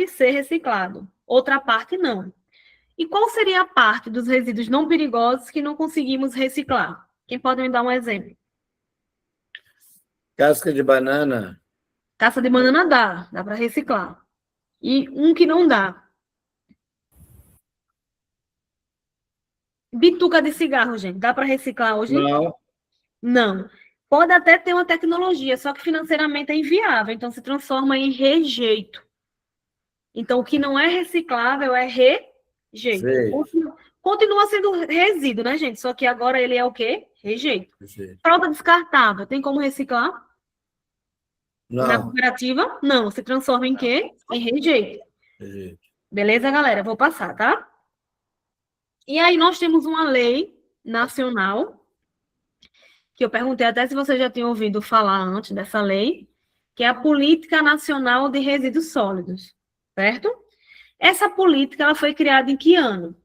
ser reciclado, outra parte não. E qual seria a parte dos resíduos não perigosos que não conseguimos reciclar? Quem pode me dar um exemplo? Casca de banana. Casca de banana dá para reciclar. E um que não dá. Bituca de cigarro, gente, dá para reciclar hoje? Não. Não. Pode até ter uma tecnologia, só que financeiramente é inviável, então se transforma em rejeito. Então, o que não é reciclável é rejeito. Continua sendo resíduo, né, gente? Só que agora ele é o quê? Rejeito. Fralda descartável, tem como reciclar? Não. Na cooperativa? Não. Se transforma em quê? Em rejeito. Rejeito. Beleza, galera? Vou passar, tá? E aí nós temos uma lei nacional, que eu perguntei até se você já tinha ouvido falar antes dessa lei, que é a Política Nacional de Resíduos Sólidos, certo? Essa política, ela foi criada em que ano?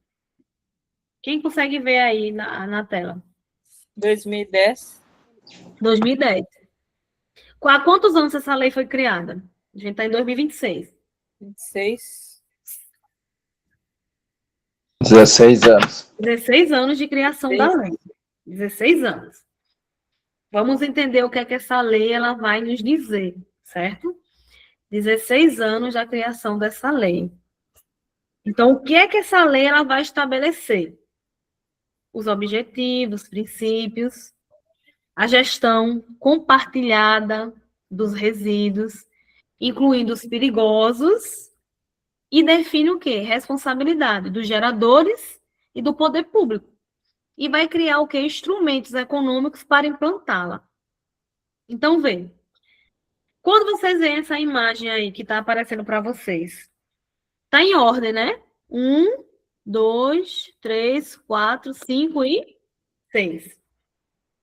Quem consegue ver aí na tela? 2010. 2010. Há quantos anos essa lei foi criada? A gente está em 2026. 26. 16 anos. 16 anos de criação da lei. 16 anos. Vamos entender o que é que essa lei ela vai nos dizer, certo? 16 anos da criação dessa lei. Então, o que é que essa lei ela vai estabelecer? Os objetivos, os princípios, a gestão compartilhada dos resíduos, incluindo os perigosos, e define o quê? Responsabilidade dos geradores e do poder público. E vai criar o quê? Instrumentos econômicos para implantá-la. Então, vê. Quando vocês veem essa imagem aí que está aparecendo para vocês, está em ordem, né? 1, 2, 3, 4, 5 e 6.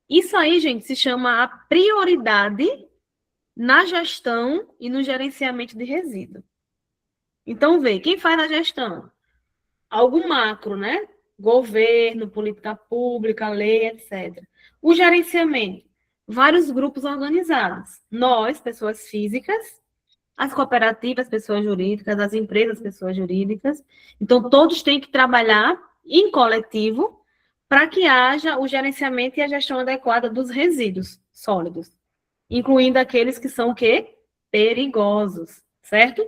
Isso aí, gente, se chama a prioridade na gestão e no gerenciamento de resíduo. Então, vê, quem faz a gestão? Algo macro, né? Governo, política pública, lei, etc. O gerenciamento, vários grupos organizados. Nós, pessoas físicas, as cooperativas, pessoas jurídicas, as empresas, pessoas jurídicas. Então, todos têm que trabalhar em coletivo para que haja o gerenciamento e a gestão adequada dos resíduos sólidos, incluindo aqueles que são o quê? Perigosos, certo?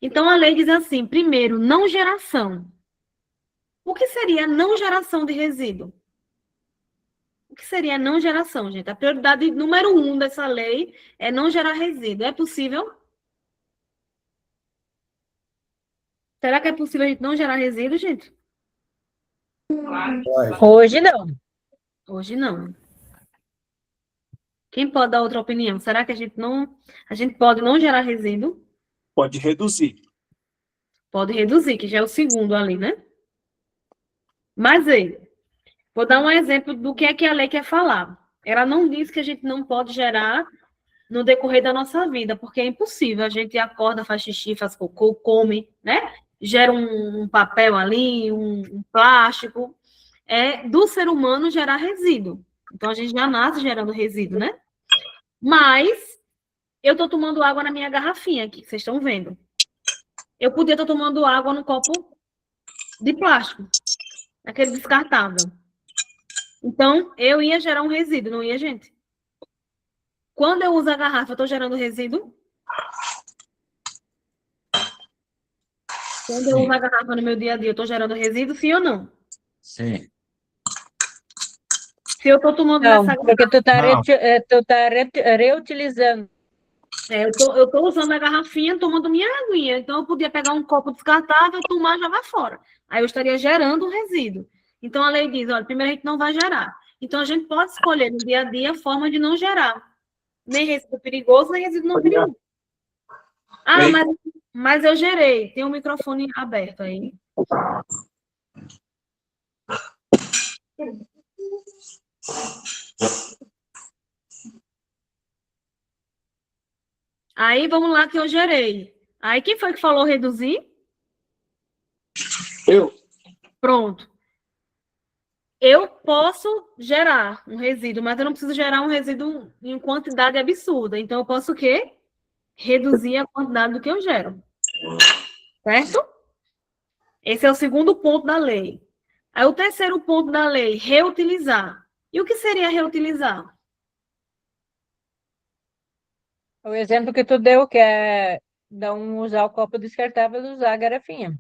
Então, a lei diz assim, primeiro, não geração. O que seria não geração de resíduo? O que seria não geração, gente? A prioridade número 1 dessa lei é não gerar resíduo. É possível? Será que é possível a gente não gerar resíduo, gente? Hoje não. Hoje não. Quem pode dar outra opinião? Será que a gente pode não gerar resíduo? Pode reduzir. Pode reduzir, que já é o segundo ali, né? Mas aí, vou dar um exemplo do que é que a lei quer falar. Ela não diz que a gente não pode gerar no decorrer da nossa vida, porque é impossível. A gente acorda, faz xixi, faz cocô, come, né? Gera um papel ali, um plástico. É do ser humano gerar resíduo. Então, a gente já nasce gerando resíduo, né? Mas, eu estou tomando água na minha garrafinha aqui, que vocês estão vendo. Eu podia estar tomando água no copo de plástico, aquele descartável. Então, eu ia gerar um resíduo, não ia, gente? Quando eu uso a garrafa, eu estou gerando resíduo? Quando eu uso a garrafa no meu dia a dia, eu estou gerando resíduo, sim ou não? Sim. Se eu estou tomando Não, dessa porque tu tá, Não. reutilizando. eu tô usando a garrafinha, tomando minha aguinha. Então, eu podia pegar um copo descartável, tomar e jogar fora. Aí eu estaria gerando um resíduo. Então, a lei diz, olha, primeiro a gente não vai gerar. Então, a gente pode escolher no dia a dia a forma de não gerar. Nem resíduo perigoso, nem resíduo não perigoso. Ah, mas eu gerei. Tem um microfone aberto aí. Aí, vamos lá que eu gerei. Aí, quem foi que falou reduzir? Eu. Pronto. Eu posso gerar um resíduo, mas eu não preciso gerar um resíduo em quantidade absurda. Então, eu posso o quê? Reduzir a quantidade do que eu gero. Certo? Esse é o segundo ponto da lei. Aí, o terceiro ponto da lei, reutilizar. E o que seria reutilizar? O exemplo que tu deu, que é não usar o copo descartável, usar a garrafinha.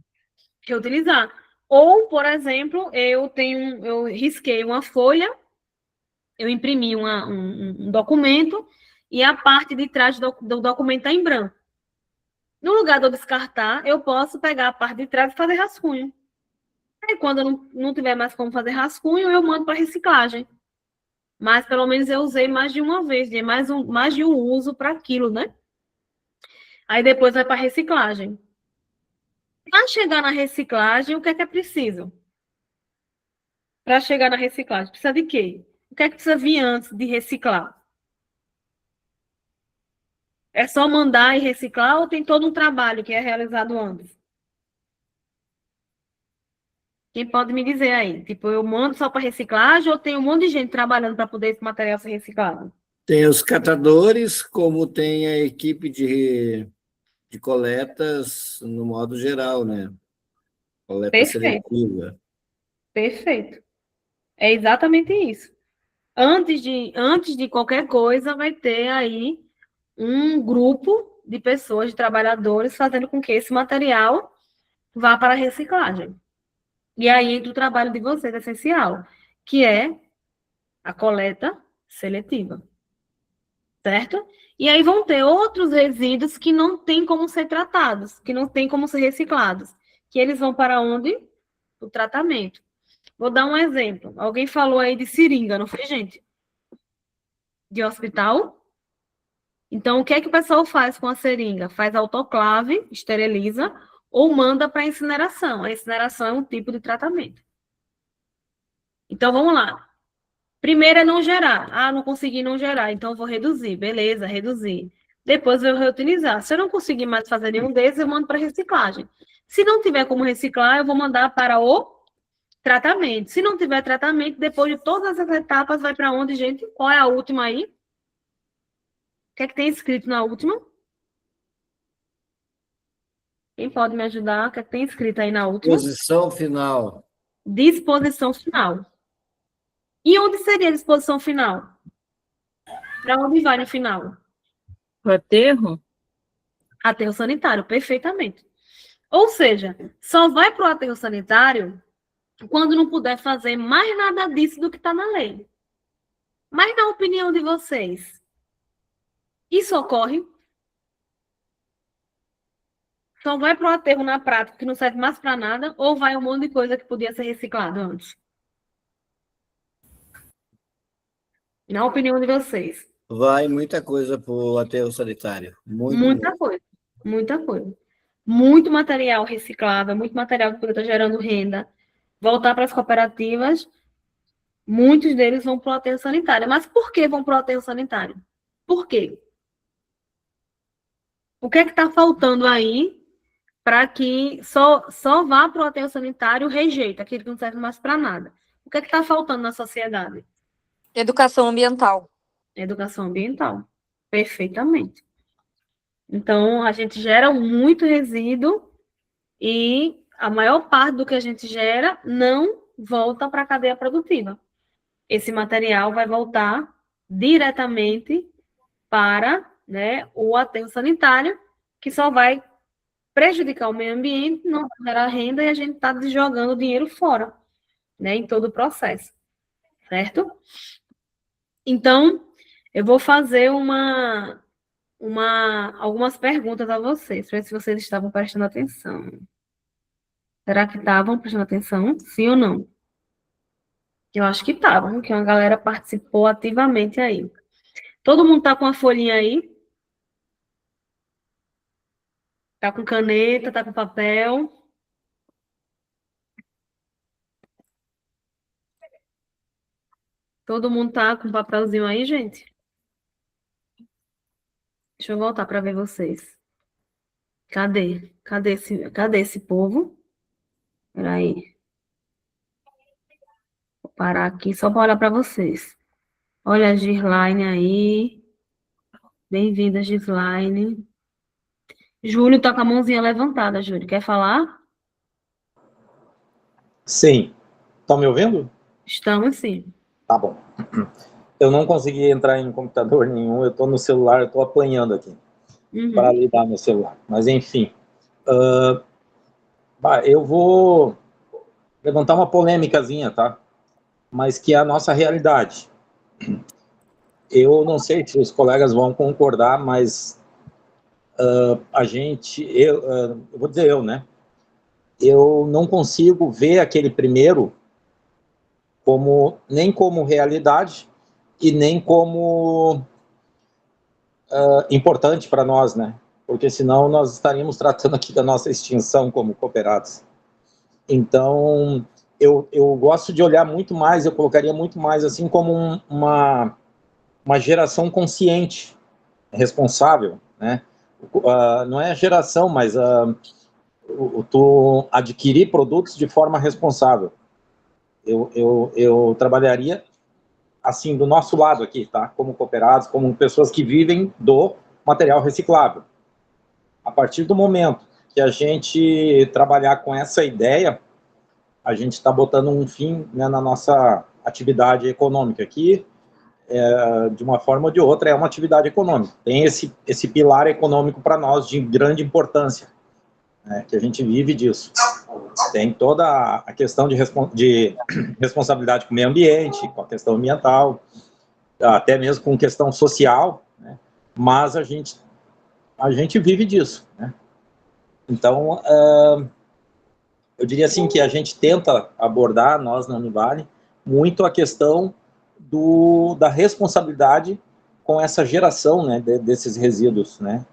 Reutilizar. Ou, por exemplo, eu risquei uma folha, eu imprimi um documento e a parte de trás do documento está em branco. No lugar de eu descartar, eu posso pegar a parte de trás e fazer rascunho. Aí, quando eu não tiver mais como fazer rascunho, eu mando para reciclagem. Mas, pelo menos, eu usei mais de uma vez, mais de um uso para aquilo, né? Aí, depois vai para reciclagem. Para chegar na reciclagem, o que é preciso? Para chegar na reciclagem, precisa de quê? O que é que precisa vir antes de reciclar? É só mandar e reciclar ou tem todo um trabalho que é realizado antes? Quem pode me dizer aí? Tipo, eu mando só para reciclagem ou tem um monte de gente trabalhando para poder esse material ser reciclado? Tem os catadores, como tem a equipe de coletas no modo geral, né? Coleta Perfeito, seletiva. perfeito. É exatamente isso. Antes de qualquer coisa, vai ter aí um grupo de pessoas, de trabalhadores, fazendo com que esse material vá para a reciclagem. E aí entra o trabalho de vocês, essencial, que é a coleta seletiva. Certo? E aí vão ter outros resíduos que não têm como ser tratados, que não têm como ser reciclados, que eles vão para onde? O tratamento. Vou dar um exemplo. Alguém falou aí de seringa, não foi, gente? De hospital. Então, o que é que o pessoal faz com a seringa? Faz autoclave, esteriliza, ou manda para incineração. A incineração é um tipo de tratamento. Então, vamos lá. Primeiro é não gerar. Ah, não consegui não gerar, então eu vou reduzir. Beleza, reduzir. Depois eu vou reutilizar. Se eu não conseguir mais fazer nenhum desses, eu mando para reciclagem. Se não tiver como reciclar, eu vou mandar para o tratamento. Se não tiver tratamento, depois de todas as etapas, vai para onde, gente? Qual é a última aí? O que é que tem escrito na última? Quem pode me ajudar? O que é que tem escrito aí na última? Posição final. Disposição final. E onde seria a disposição final? Para onde vai no final? O aterro? Aterro sanitário, perfeitamente. Ou seja, só vai para o aterro sanitário quando não puder fazer mais nada disso do que está na lei. Mas, na opinião de vocês, isso ocorre? Só vai para o aterro na prática que não serve mais para nada ou vai um monte de coisa que podia ser reciclada antes? Na opinião de vocês. Vai muita coisa para o aterro sanitário. Muita coisa. Muita coisa. Muito material reciclável, muito material que poderia estar gerando renda. Voltar para as cooperativas, muitos deles vão para o aterro sanitário. Mas por que vão para o aterro sanitário? Por quê? O que é que está faltando aí para que só vá para o aterro sanitário rejeita, aquele que não serve mais para nada? O que é que está faltando na sociedade? Educação ambiental. Educação ambiental. Perfeitamente. Então, a gente gera muito resíduo e a maior parte do que a gente gera não volta para a cadeia produtiva. Esse material vai voltar diretamente para, né, o aterro sanitário, que só vai prejudicar o meio ambiente, não gerar renda e a gente está jogando dinheiro fora, né, em todo o processo, certo? Então, eu vou fazer algumas perguntas a vocês, para ver se vocês estavam prestando atenção. Será que estavam prestando atenção? Sim ou não? Eu acho que estavam, que uma galera participou ativamente aí. Todo mundo está com a folhinha aí? Está com caneta, está com papel? Todo mundo está com papelzinho aí, gente? Deixa eu voltar para ver vocês. Cadê? Cadê esse povo? Peraí. Vou parar aqui só para olhar para vocês. Olha a Gislaine aí. Bem-vinda, Gislaine. Júlio tá com a mãozinha levantada, Júlio. Quer falar? Sim. Estão me ouvindo? Estamos, sim. Tá bom. Eu não consegui entrar em computador nenhum, eu estou no celular, eu estou apanhando aqui para lidar no celular. Mas, enfim. Eu vou levantar uma polêmicazinha, tá? Mas que é a nossa realidade. Eu não sei se os colegas vão concordar, mas eu vou dizer eu, né? Eu não consigo ver aquele primeiro nem como realidade e nem como importante para nós, né? Porque senão nós estaríamos tratando aqui da nossa extinção como cooperados. Então, eu gosto de olhar muito mais, eu colocaria muito mais assim como uma geração consciente, responsável, né? Não é a geração, mas tu adquirir produtos de forma responsável. Eu trabalharia assim, do nosso lado aqui, tá? Como cooperados, como pessoas que vivem do material reciclável. A partir do momento que a gente trabalhar com essa ideia, a gente está botando um fim, né, na nossa atividade econômica aqui, de uma forma ou de outra, é uma atividade econômica. Tem esse pilar econômico para nós de grande importância, né, que a gente vive disso. Tem toda a questão de responsabilidade com o meio ambiente, com a questão ambiental, até mesmo com questão social, né, mas a gente vive disso, né? Então, eu diria assim que a gente tenta abordar, nós na Univale, muito a questão da responsabilidade com essa geração, né, desses resíduos, né?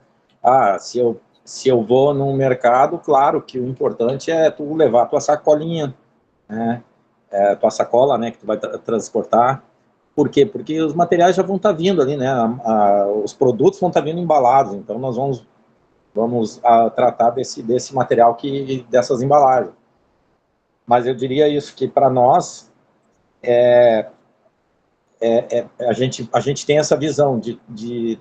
Se eu vou num mercado, claro que o importante é tu levar a tua sacolinha, né? Tua sacola, né, que tu vai transportar. Por quê? Porque os materiais já vão estar vindo ali, né? Os produtos vão estar vindo embalados, então nós vamos tratar desse material, dessas embalagens. Mas eu diria isso, que para nós, a gente tem essa visão de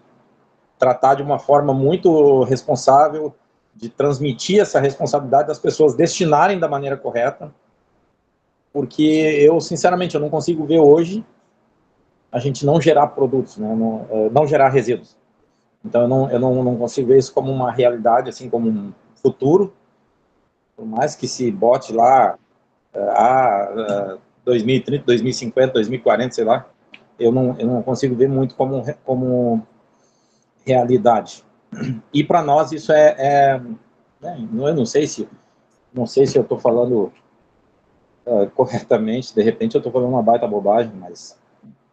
tratar de uma forma muito responsável, de transmitir essa responsabilidade das pessoas destinarem da maneira correta, porque eu, sinceramente, eu não consigo ver hoje a gente não gerar produtos, né? Não gerar resíduos. Então, eu não consigo ver isso como uma realidade, assim, como um futuro, por mais que se bote lá 2030, 2050, 2040, sei lá, eu não consigo ver muito como realidade. E para nós isso né, eu não sei se eu estou falando corretamente, de repente eu estou falando uma baita bobagem, mas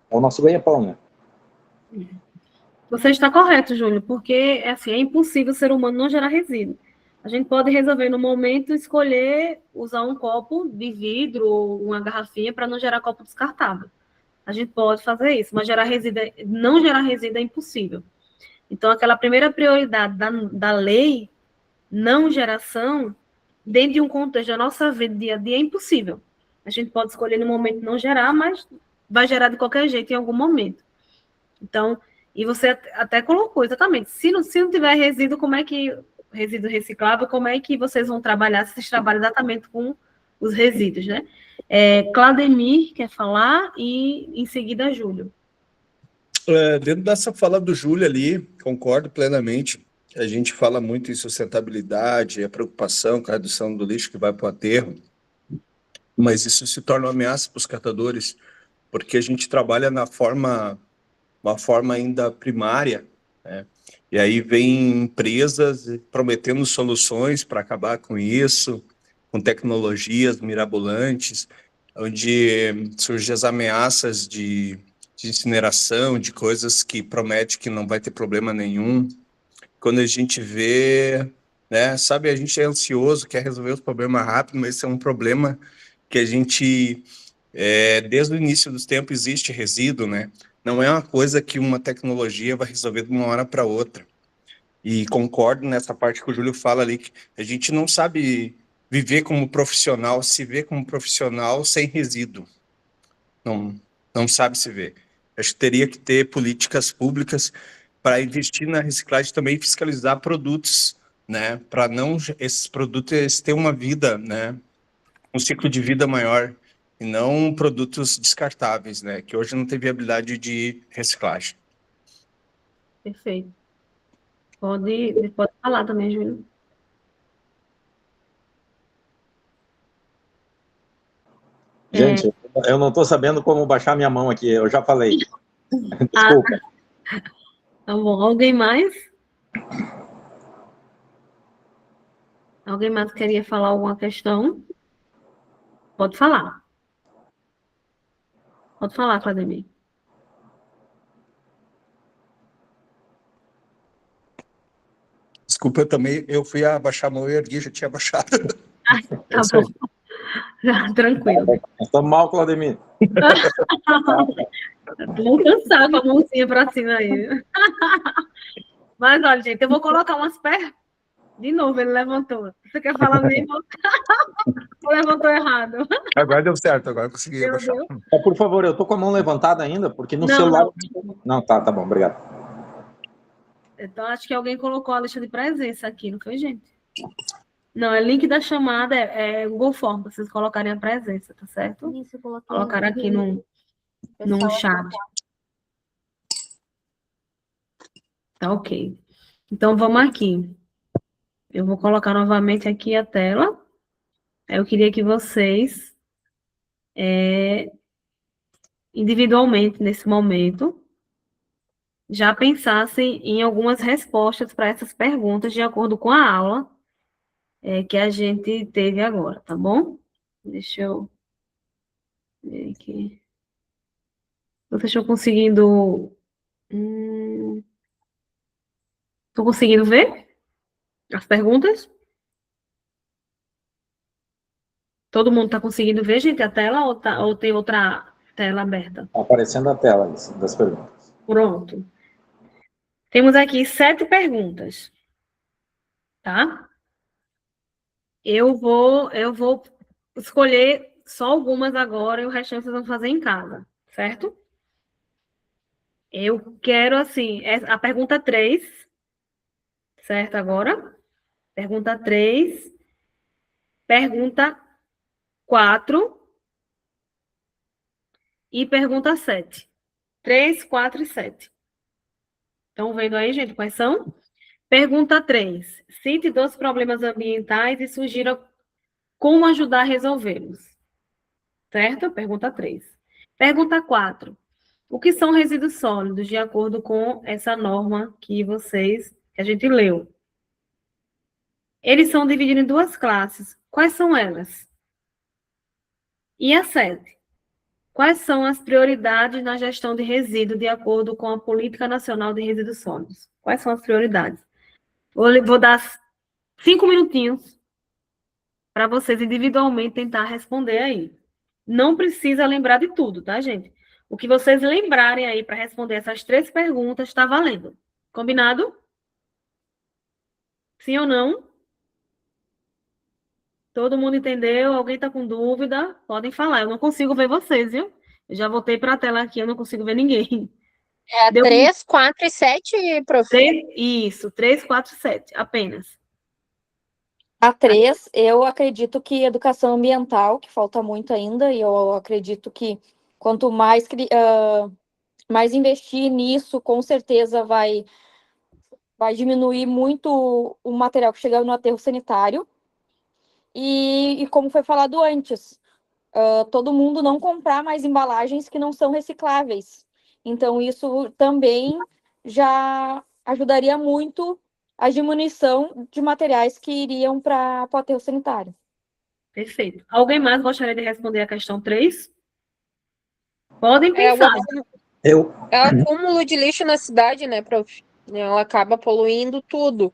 é o nosso ganha-pão, né? Você está correto, Júlio, porque assim, é impossível o ser humano não gerar resíduo. A gente pode resolver no momento escolher usar um copo de vidro ou uma garrafinha para não gerar copo descartável. A gente pode fazer isso, mas não gerar resíduo é impossível. Então, aquela primeira prioridade da lei, não geração, dentro de um contexto da nossa vida dia a dia, é impossível. A gente pode escolher no momento não gerar, mas vai gerar de qualquer jeito em algum momento. Então, e você até colocou, exatamente, se não tiver resíduo, resíduo reciclável, como é que vocês vão trabalhar, se vocês trabalham exatamente com os resíduos, né? Claudemir quer falar e, em seguida, Júlio. Dentro dessa fala do Júlio ali, concordo plenamente. a gente fala muito em sustentabilidade, a preocupação com a redução do lixo que vai para o aterro, mas isso se torna uma ameaça para os catadores, porque a gente trabalha uma forma ainda primária, né? E aí vem empresas prometendo soluções para acabar com isso, com tecnologias mirabolantes, onde surgem as ameaças de incineração, de coisas que promete que não vai ter problema nenhum. Quando a gente vê, né, sabe, a gente é ansioso, quer resolver os problemas rápido, mas esse é um problema que a gente, desde o início dos tempos, existe resíduo, né? Não é uma coisa que uma tecnologia vai resolver de uma hora para outra. E concordo nessa parte que o Júlio fala ali, que a gente não sabe viver como profissional, se ver como profissional sem resíduo. Não sabe se ver. Acho que teria que ter políticas públicas para investir na reciclagem, também fiscalizar produtos, né? Para não esses produtos terem uma vida, né? Um ciclo de vida maior, e não produtos descartáveis, né? Que hoje não tem viabilidade de reciclagem. Perfeito. Pode falar também, Júlio. Gente, eu não estou sabendo como baixar minha mão aqui, eu já falei. Desculpa. Tá bom. Alguém mais? Alguém mais queria falar alguma questão? Pode falar. Pode falar, Claudemir. Desculpa, eu fui abaixar a mão e ergui, já tinha baixado. Tá bom. Tranquilo. Estamos mal, Claudemir. Vamos cansar com a mãozinha para cima aí. Mas, olha, gente, eu vou colocar umas pernas. De novo, ele levantou. Você quer falar mesmo? Levantou errado. Agora deu certo, agora eu consegui abaixar. Por favor, eu estou com a mão levantada ainda, porque no celular... Não, tá bom, obrigado. Então, acho que alguém colocou a lista de presença aqui, não foi, gente? Não, é link da chamada, é Google Form, para vocês colocarem a presença, tá certo? Isso, Colocar aqui no chat. Tá ok. Então, vamos aqui. Eu vou colocar novamente aqui a tela. Eu queria que vocês, individualmente, nesse momento, já pensassem em algumas respostas para essas perguntas de acordo com a aula que a gente teve agora, tá bom? Deixa eu ver aqui. Vocês estão conseguindo... Estão conseguindo ver as perguntas? Todo mundo está conseguindo ver, gente, a tela ou tem outra tela aberta? Está aparecendo a tela das perguntas. Pronto. Temos aqui 7 perguntas, tá? Eu vou escolher só algumas agora e o restante vocês vão fazer em casa, certo? Eu quero, assim, a pergunta 3, certo agora? Pergunta 3, pergunta 4 e pergunta 7. 3, 4 e 7. Estão vendo aí, gente, quais são? Pergunta 3. Cite 2 problemas ambientais e sugira como ajudar a resolvê-los. Certo? Pergunta 3. Pergunta 4. O que são resíduos sólidos, de acordo com essa norma que a gente leu? Eles são divididos em 2 classes. Quais são elas? E a 7. Quais são as prioridades na gestão de resíduos de acordo com a Política Nacional de Resíduos Sólidos? Quais são as prioridades? Vou dar 5 minutinhos para vocês individualmente tentar responder aí. Não precisa lembrar de tudo, tá, gente? O que vocês lembrarem aí para responder essas 3 perguntas está valendo. Combinado? Sim ou não? Todo mundo entendeu? Alguém está com dúvida? Podem falar. Eu não consigo ver vocês, viu? Eu já voltei para a tela aqui, eu não consigo ver ninguém. É 3, 4 e 7, prof. Isso, 3, 4 e 7, apenas. A 3, eu acredito que educação ambiental, que falta muito ainda, e eu acredito que quanto mais investir nisso, com certeza vai vai diminuir muito o material que chega no aterro sanitário. E como foi falado antes, todo mundo não comprar mais embalagens que não são recicláveis. Então, isso também já ajudaria muito a diminuição de materiais que iriam para o aterro sanitário. Perfeito. Alguém mais gostaria de responder a questão 3? Podem pensar. É o acúmulo de lixo na cidade, né, prof? Ela acaba poluindo tudo.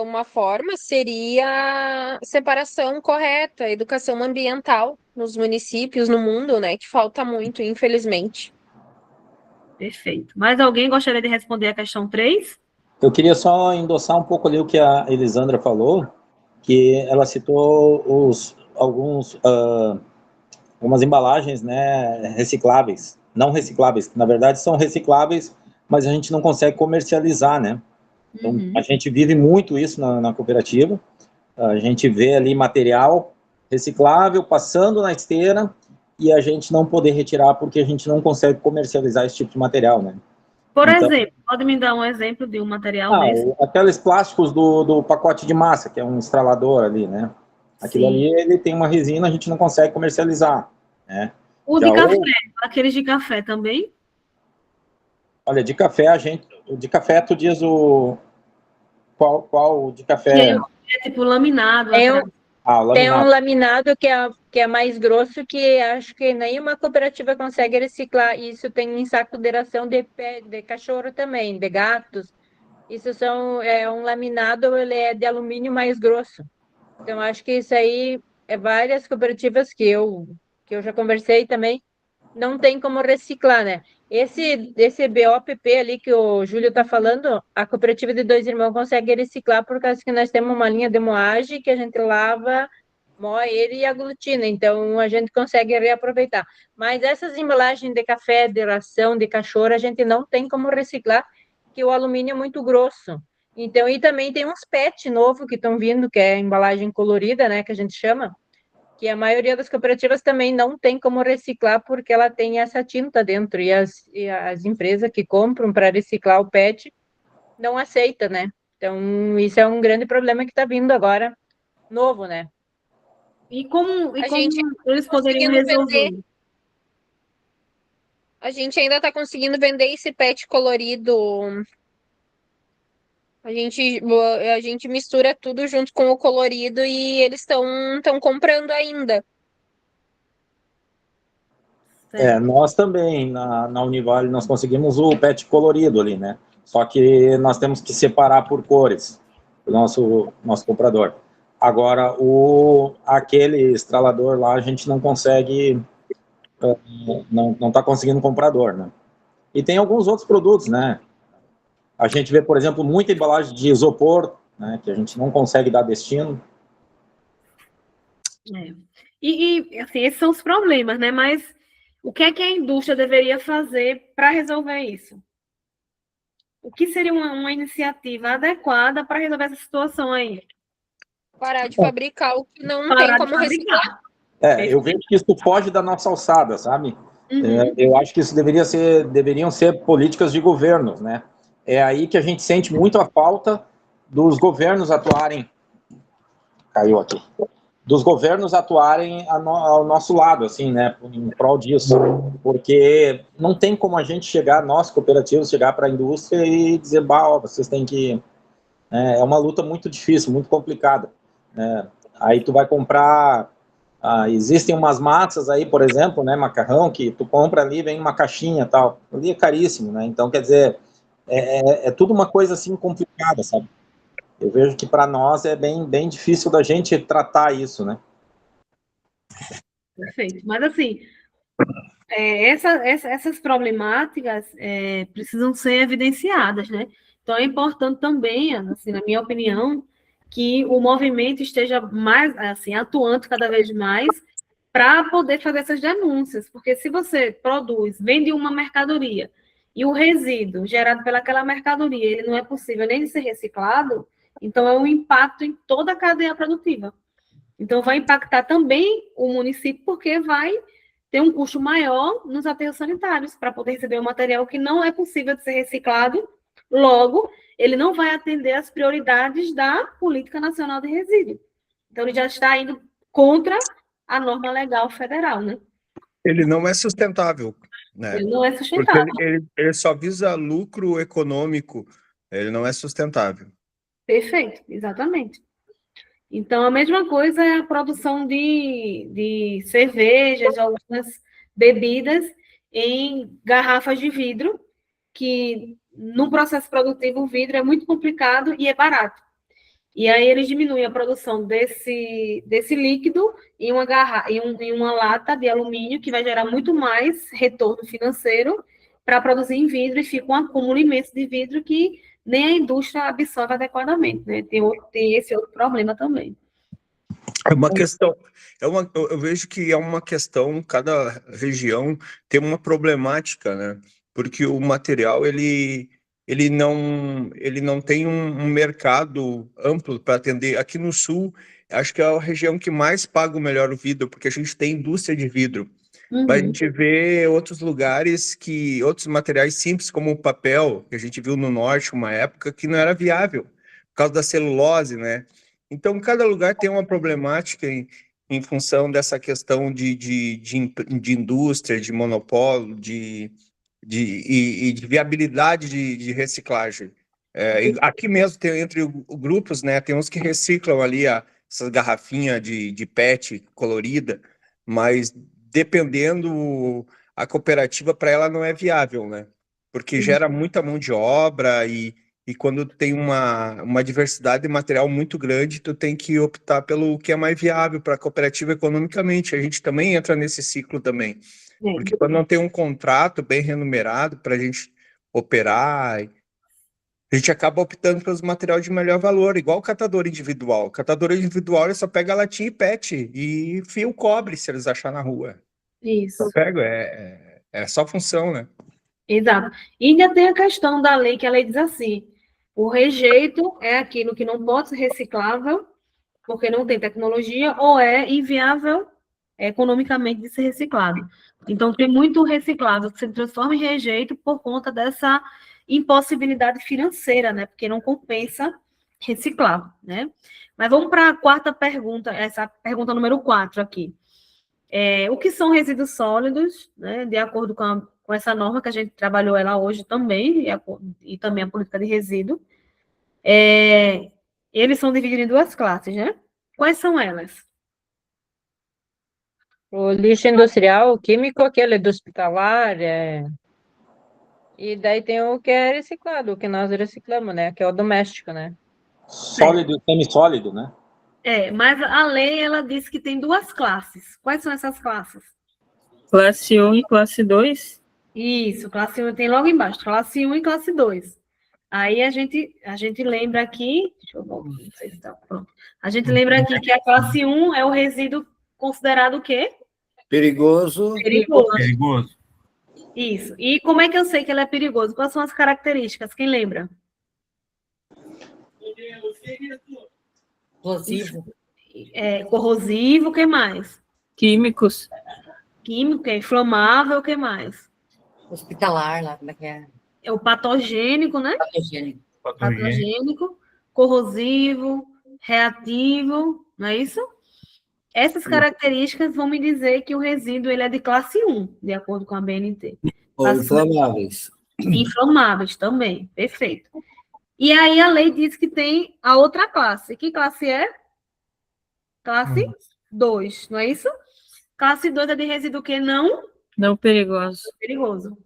Uma forma seria a separação correta, a educação ambiental nos municípios, no mundo, né, que falta muito, infelizmente. Perfeito. Mais alguém gostaria de responder a questão 3? Eu queria só endossar um pouco ali o que a Elisandra falou, que ela citou algumas embalagens, né, recicláveis, não recicláveis, que na verdade são recicláveis, mas a gente não consegue comercializar, né? Então, a gente vive muito isso na cooperativa, a gente vê ali material reciclável passando na esteira e a gente não poder retirar porque a gente não consegue comercializar esse tipo de material, né? Por exemplo, pode me dar um exemplo de um material desse? Aqueles plásticos do pacote de massa, que é um estralador ali, né? Aquilo ali, ele tem uma resina, a gente não consegue comercializar, né? O de café, aqueles de café também? Olha, de café, de café, tu diz o... Qual de café? É tipo laminado. Tem um laminado que é mais grosso, que acho que nenhuma cooperativa consegue reciclar. Isso tem em saco de ração de cachorro também, de gatos. Isso é um laminado, ele é de alumínio mais grosso. Então, acho que isso aí várias cooperativas que eu já conversei também, não tem como reciclar, né? Esse BOPP ali que o Júlio está falando, a cooperativa de Dois Irmãos consegue reciclar por causa que nós temos uma linha de moagem que a gente lava, moe ele e aglutina, então a gente consegue reaproveitar. Mas essas embalagens de café, de ração, de cachorro, a gente não tem como reciclar, que o alumínio é muito grosso. Então, e também tem uns PET novo que estão vindo, que é embalagem colorida, né, que a gente chama, que a maioria das cooperativas também não tem como reciclar porque ela tem essa tinta dentro, e as empresas que compram para reciclar o PET não aceitam, né? Então, isso é um grande problema que está vindo agora, novo, né? E como eles poderiam resolver? A gente ainda está conseguindo vender esse PET colorido. A gente mistura tudo junto com o colorido e eles estão comprando ainda. Nós também, na Univale, nós conseguimos o PET colorido ali, né? Só que nós temos que separar por cores, o nosso comprador. Agora, aquele estralador lá, a gente não consegue, não está conseguindo comprador, né? E tem alguns outros produtos, né? A gente vê, por exemplo, muita embalagem de isopor, né, que a gente não consegue dar destino. Assim, esses são os problemas, né? Mas o que é que a indústria deveria fazer para resolver isso? O que seria uma iniciativa adequada para resolver essa situação aí? Parar de fabricar o que não tem como reciclar. Eu vejo que isso foge da nossa alçada, sabe? Eu acho que isso deveriam ser políticas de governos, né? É aí que a gente sente muito a falta dos governos atuarem... Caiu aqui. Dos governos atuarem ao nosso lado, assim, né? Em prol disso. Porque não tem como a gente chegar, nós, cooperativos, chegar para a indústria e dizer, vocês têm que... É uma luta muito difícil, muito complicada. Aí tu vai comprar... existem umas massas aí, por exemplo, né, macarrão, que tu compra ali, vem uma caixinha e tal. Ali é caríssimo, né? Então, quer dizer... É tudo uma coisa assim complicada, sabe? Eu vejo que para nós é bem difícil da gente tratar isso, né? Perfeito. Mas assim, essas problemáticas precisam ser evidenciadas, né? Então é importante também, assim, na minha opinião, que o movimento esteja mais assim atuante cada vez mais para poder fazer essas denúncias, porque se você vende uma mercadoria e o resíduo gerado pelaquela mercadoria, ele não é possível nem de ser reciclado, então é um impacto em toda a cadeia produtiva. Então vai impactar também o município, porque vai ter um custo maior nos aterros sanitários para poder receber um material que não é possível de ser reciclado. Logo, ele não vai atender às prioridades da Política Nacional de Resíduos. Então, ele já está indo contra a norma legal federal, né? Ele não é sustentável, né? Ele não é Porque sustentável. ele só visa lucro econômico, ele não é sustentável. Perfeito, exatamente. Então, a mesma coisa é a produção de cervejas, de algumas bebidas em garrafas de vidro, que no processo produtivo o vidro é muito complicado e é barato. E aí eles diminuem a produção desse líquido em uma lata de alumínio, que vai gerar muito mais retorno financeiro para produzir em vidro, e fica um acúmulo imenso de vidro que nem a indústria absorve adequadamente, né? Tem esse outro problema também. É uma questão, eu vejo que é uma questão, cada região tem uma problemática, né? Porque o material, ele não tem um mercado amplo para atender. Aqui no Sul, acho que é a região que mais paga o melhor vidro, porque a gente tem indústria de vidro. Mas a gente vê outros lugares outros materiais simples, como o papel, que a gente viu no Norte uma época, que não era viável, por causa da celulose, né? Então, cada lugar tem uma problemática em função dessa questão de indústria, de monopólio, e de viabilidade de reciclagem. E aqui mesmo tem entre grupos, né? Tem uns que reciclam ali essas garrafinhas de PET colorida, mas dependendo, a cooperativa para ela não é viável, né? Porque gera muita mão de obra e quando tem uma diversidade de material muito grande, tu tem que optar pelo que é mais viável para a cooperativa economicamente. A gente também entra nesse ciclo também. Porque quando não tem um contrato bem remunerado para a gente operar, a gente acaba optando pelos materiais de melhor valor, igual o catador individual. O catador individual, ele só pega latinha e PET e fio cobre, se eles acharem na rua. Isso. Eu pego, é só função, né? Exato. E ainda tem a questão da lei, que a lei diz assim: o rejeito é aquilo que não pode ser reciclável, porque não tem tecnologia, ou é inviável economicamente de ser reciclado. Então, tem muito reciclável que se transforma em rejeito por conta dessa impossibilidade financeira, né? Porque não compensa reciclar, né? Mas vamos para a quarta pergunta, essa pergunta número 4 aqui. O que são resíduos sólidos, né? De acordo com essa norma que a gente trabalhou ela hoje também, e também a política de resíduo. Eles são divididos em duas classes, né? Quais são elas? O lixo industrial, o químico, aquele do hospitalar, e daí tem o que é reciclado, o que nós reciclamos, né? Que é o doméstico, né? Sólido e semissólido, né? Mas a lei, ela diz que tem duas classes. Quais são essas classes? Classe 1 e classe 2? Isso, classe 1 tem logo embaixo, classe 1 e classe 2. Aí a gente lembra aqui, deixa eu voltar, não sei se está pronto. A gente lembra aqui que a classe 1 é o resíduo considerado o quê? Perigoso. Perigoso. Isso. E como é que eu sei que ele é perigoso? Quais são as características? Quem lembra? Explosivo. Corrosivo, o que mais? Químicos. Químico, inflamável, o que mais? Hospitalar, lá, como é que é? É o patogênico, né? Patogênico. Patogênico, corrosivo, reativo, não é isso? Essas características vão me dizer que o resíduo ele é de classe 1, de acordo com a BNT. Ou inflamáveis. Inflamáveis também, perfeito. E aí a lei diz que tem a outra classe. Que classe é? Classe 2, não é isso? Classe 2 é de resíduo que Não perigoso. perigoso.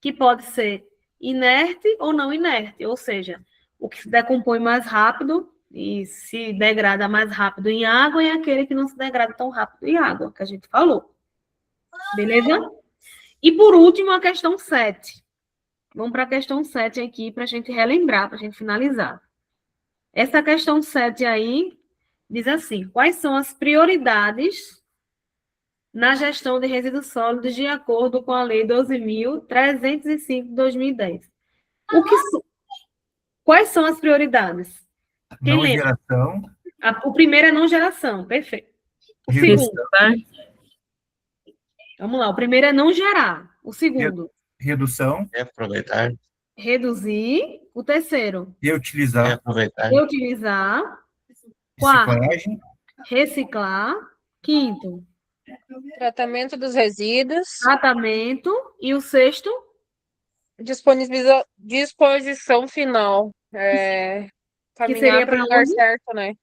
Que pode ser inerte ou não inerte, ou seja, o que se decompõe mais rápido e se degrada mais rápido em água e aquele que não se degrada tão rápido em água, que a gente falou. Beleza? E por último, a questão 7. Vamos para a questão 7 aqui, para a gente relembrar, para a gente finalizar. Essa questão 7 aí diz assim: quais são as prioridades na gestão de resíduos sólidos de acordo com a Lei 12.305 de 2010? Quais são as prioridades? Quem Não lembra? geração. O primeiro é não geração, perfeito. O segundo, vamos lá, o primeiro é não gerar. O segundo, Redução. Aproveitar. reduzir. O terceiro, Reutilizar, Reaproveitar. reutilizar. Quarto, reciclagem, reciclar. Quinto, Tratamento dos resíduos, tratamento. E o sexto, disposição final. que Caminhar seria para o para lugar onde? certo, né?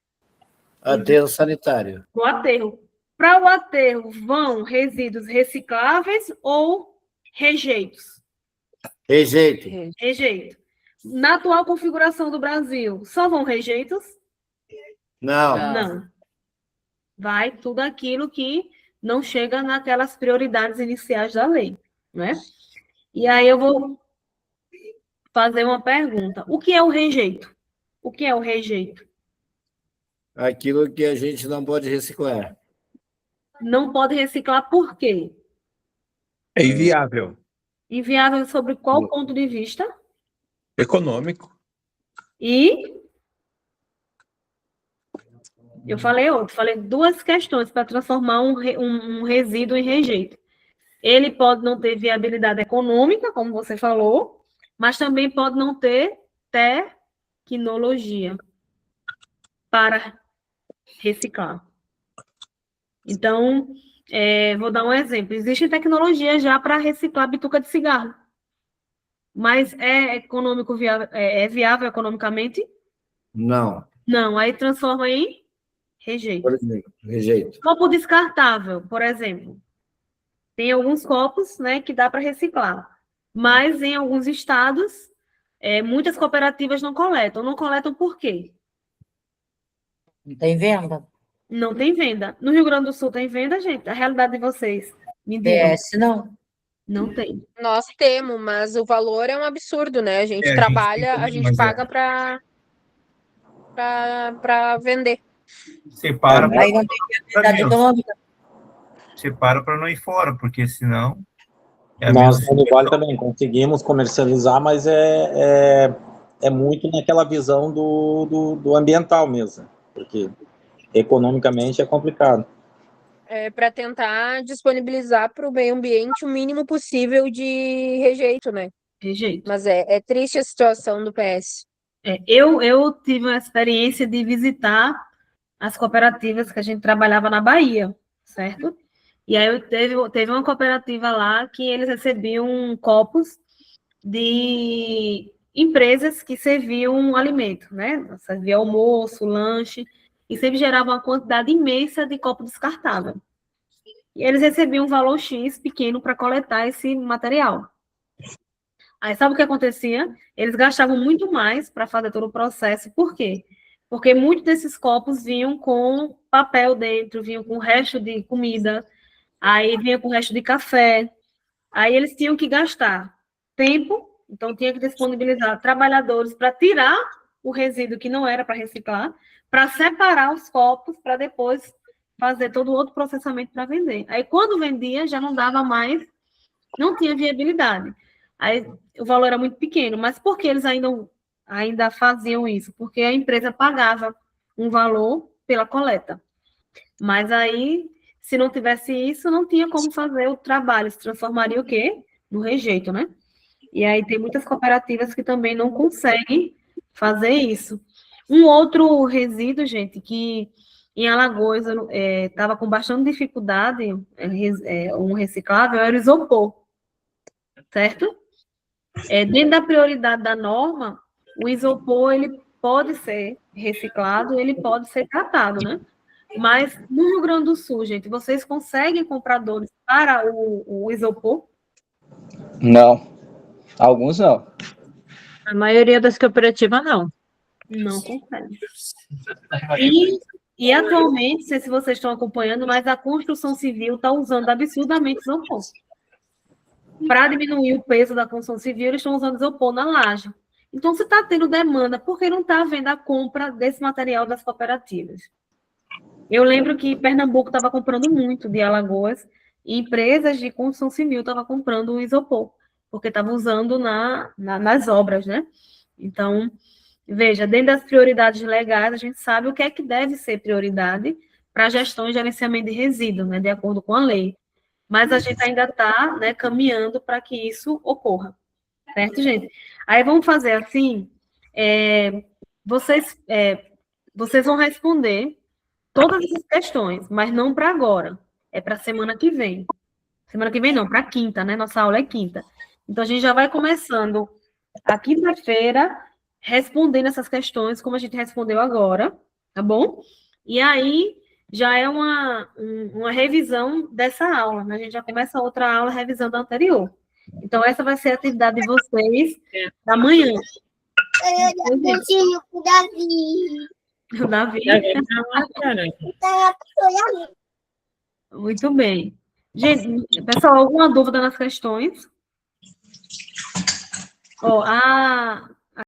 Aterro sanitário. O aterro. Para o aterro, vão resíduos recicláveis ou rejeitos? Rejeito. Rejeito. Na atual configuração do Brasil, só vão rejeitos? Não. Não. Vai tudo aquilo que não chega naquelas prioridades iniciais da lei, né? E aí eu vou fazer uma pergunta. O que é o rejeito? O que é o rejeito? Aquilo que a gente não pode reciclar. Não pode reciclar por quê? É inviável. Inviável sobre qual ponto de vista? Econômico. E eu falei duas questões para transformar um resíduo em rejeito. Ele pode não ter viabilidade econômica, como você falou, mas também pode não ter tecnologia para reciclar. Então, vou dar um exemplo. Existe tecnologia já para reciclar bituca de cigarro, mas é viável economicamente? Não. Não, aí transforma em rejeito. Por exemplo, rejeito. Copo descartável, por exemplo. Tem alguns copos, né, que dá para reciclar, mas em alguns estados, muitas cooperativas não coletam. Não coletam por quê? Não tem venda? Não tem venda. No Rio Grande do Sul tem venda, gente? A realidade de vocês, me digam. PS, não. Não tem. Nós temos, mas o valor é um absurdo, né? A gente a gente trabalha, tem a gente mas paga para vender. separa Aí não tem viabilidade econômica. para não ir fora, porque senão é a Nós, mesma no Univale, situação. também conseguimos comercializar, mas é muito naquela visão do ambiental mesmo, porque economicamente é complicado. Para tentar disponibilizar para o meio ambiente o mínimo possível de rejeito, né? Rejeito. Mas é triste a situação do PS. Eu tive uma experiência de visitar as cooperativas que a gente trabalhava na Bahia, certo? E aí teve uma cooperativa lá que eles recebiam copos de empresas que serviam alimento, né? Servia almoço, lanche, e sempre gerava uma quantidade imensa de copo descartável. E eles recebiam um valor X pequeno para coletar esse material. Aí sabe o que acontecia? Eles gastavam muito mais para fazer todo o processo. Por quê? Porque muitos desses copos vinham com papel dentro, vinham com resto de comida, aí vinha com resto de café. Aí eles tinham que gastar tempo, então tinha que disponibilizar trabalhadores para tirar o resíduo que não era para reciclar, para separar os copos, para depois fazer todo o outro processamento para vender. Aí quando vendia, já não dava mais, não tinha viabilidade. Aí o valor era muito pequeno, mas por que eles ainda faziam isso? Porque a empresa pagava um valor pela coleta. Mas aí, se não tivesse isso, não tinha como fazer o trabalho, se transformaria o quê? No rejeito, né? E aí tem muitas cooperativas que também não conseguem fazer isso. Um outro resíduo, gente, que em Alagoas estava com bastante dificuldade, um reciclável, era o isopor, certo? Dentro da prioridade da norma, o isopor ele pode ser reciclado, ele pode ser tratado, né? Mas no Rio Grande do Sul, gente, vocês conseguem compradores para o isopor? Não. Alguns não. A maioria das cooperativas não. Não consegue. E atualmente, não sei se vocês estão acompanhando, mas a construção civil está usando absurdamente isopor. Para diminuir o peso da construção civil, eles estão usando isopor na laje. Então, se está tendo demanda, por que não está havendo a compra desse material das cooperativas? Eu lembro que Pernambuco estava comprando muito de Alagoas, e empresas de construção civil estavam comprando o isopor, porque estavam usando nas obras, né? Então, veja, dentro das prioridades legais, a gente sabe o que é que deve ser prioridade para a gestão e gerenciamento de resíduos, né, de acordo com a lei. Mas a gente ainda está, né, caminhando para que isso ocorra. Certo, gente? Aí vamos fazer assim, Vocês vão responder todas essas questões, mas não para agora. É para semana que vem. Semana que vem não, para quinta, né? Nossa aula é quinta. Então, a gente já vai começando a quinta-feira respondendo essas questões, como a gente respondeu agora, tá bom? E aí, já é uma revisão dessa aula, né? A gente já começa outra aula revisando a anterior. Então, essa vai ser a atividade de vocês da manhã. O Davi. O Davi. Muito bem. Gente, pessoal, alguma dúvida nas questões? Ó,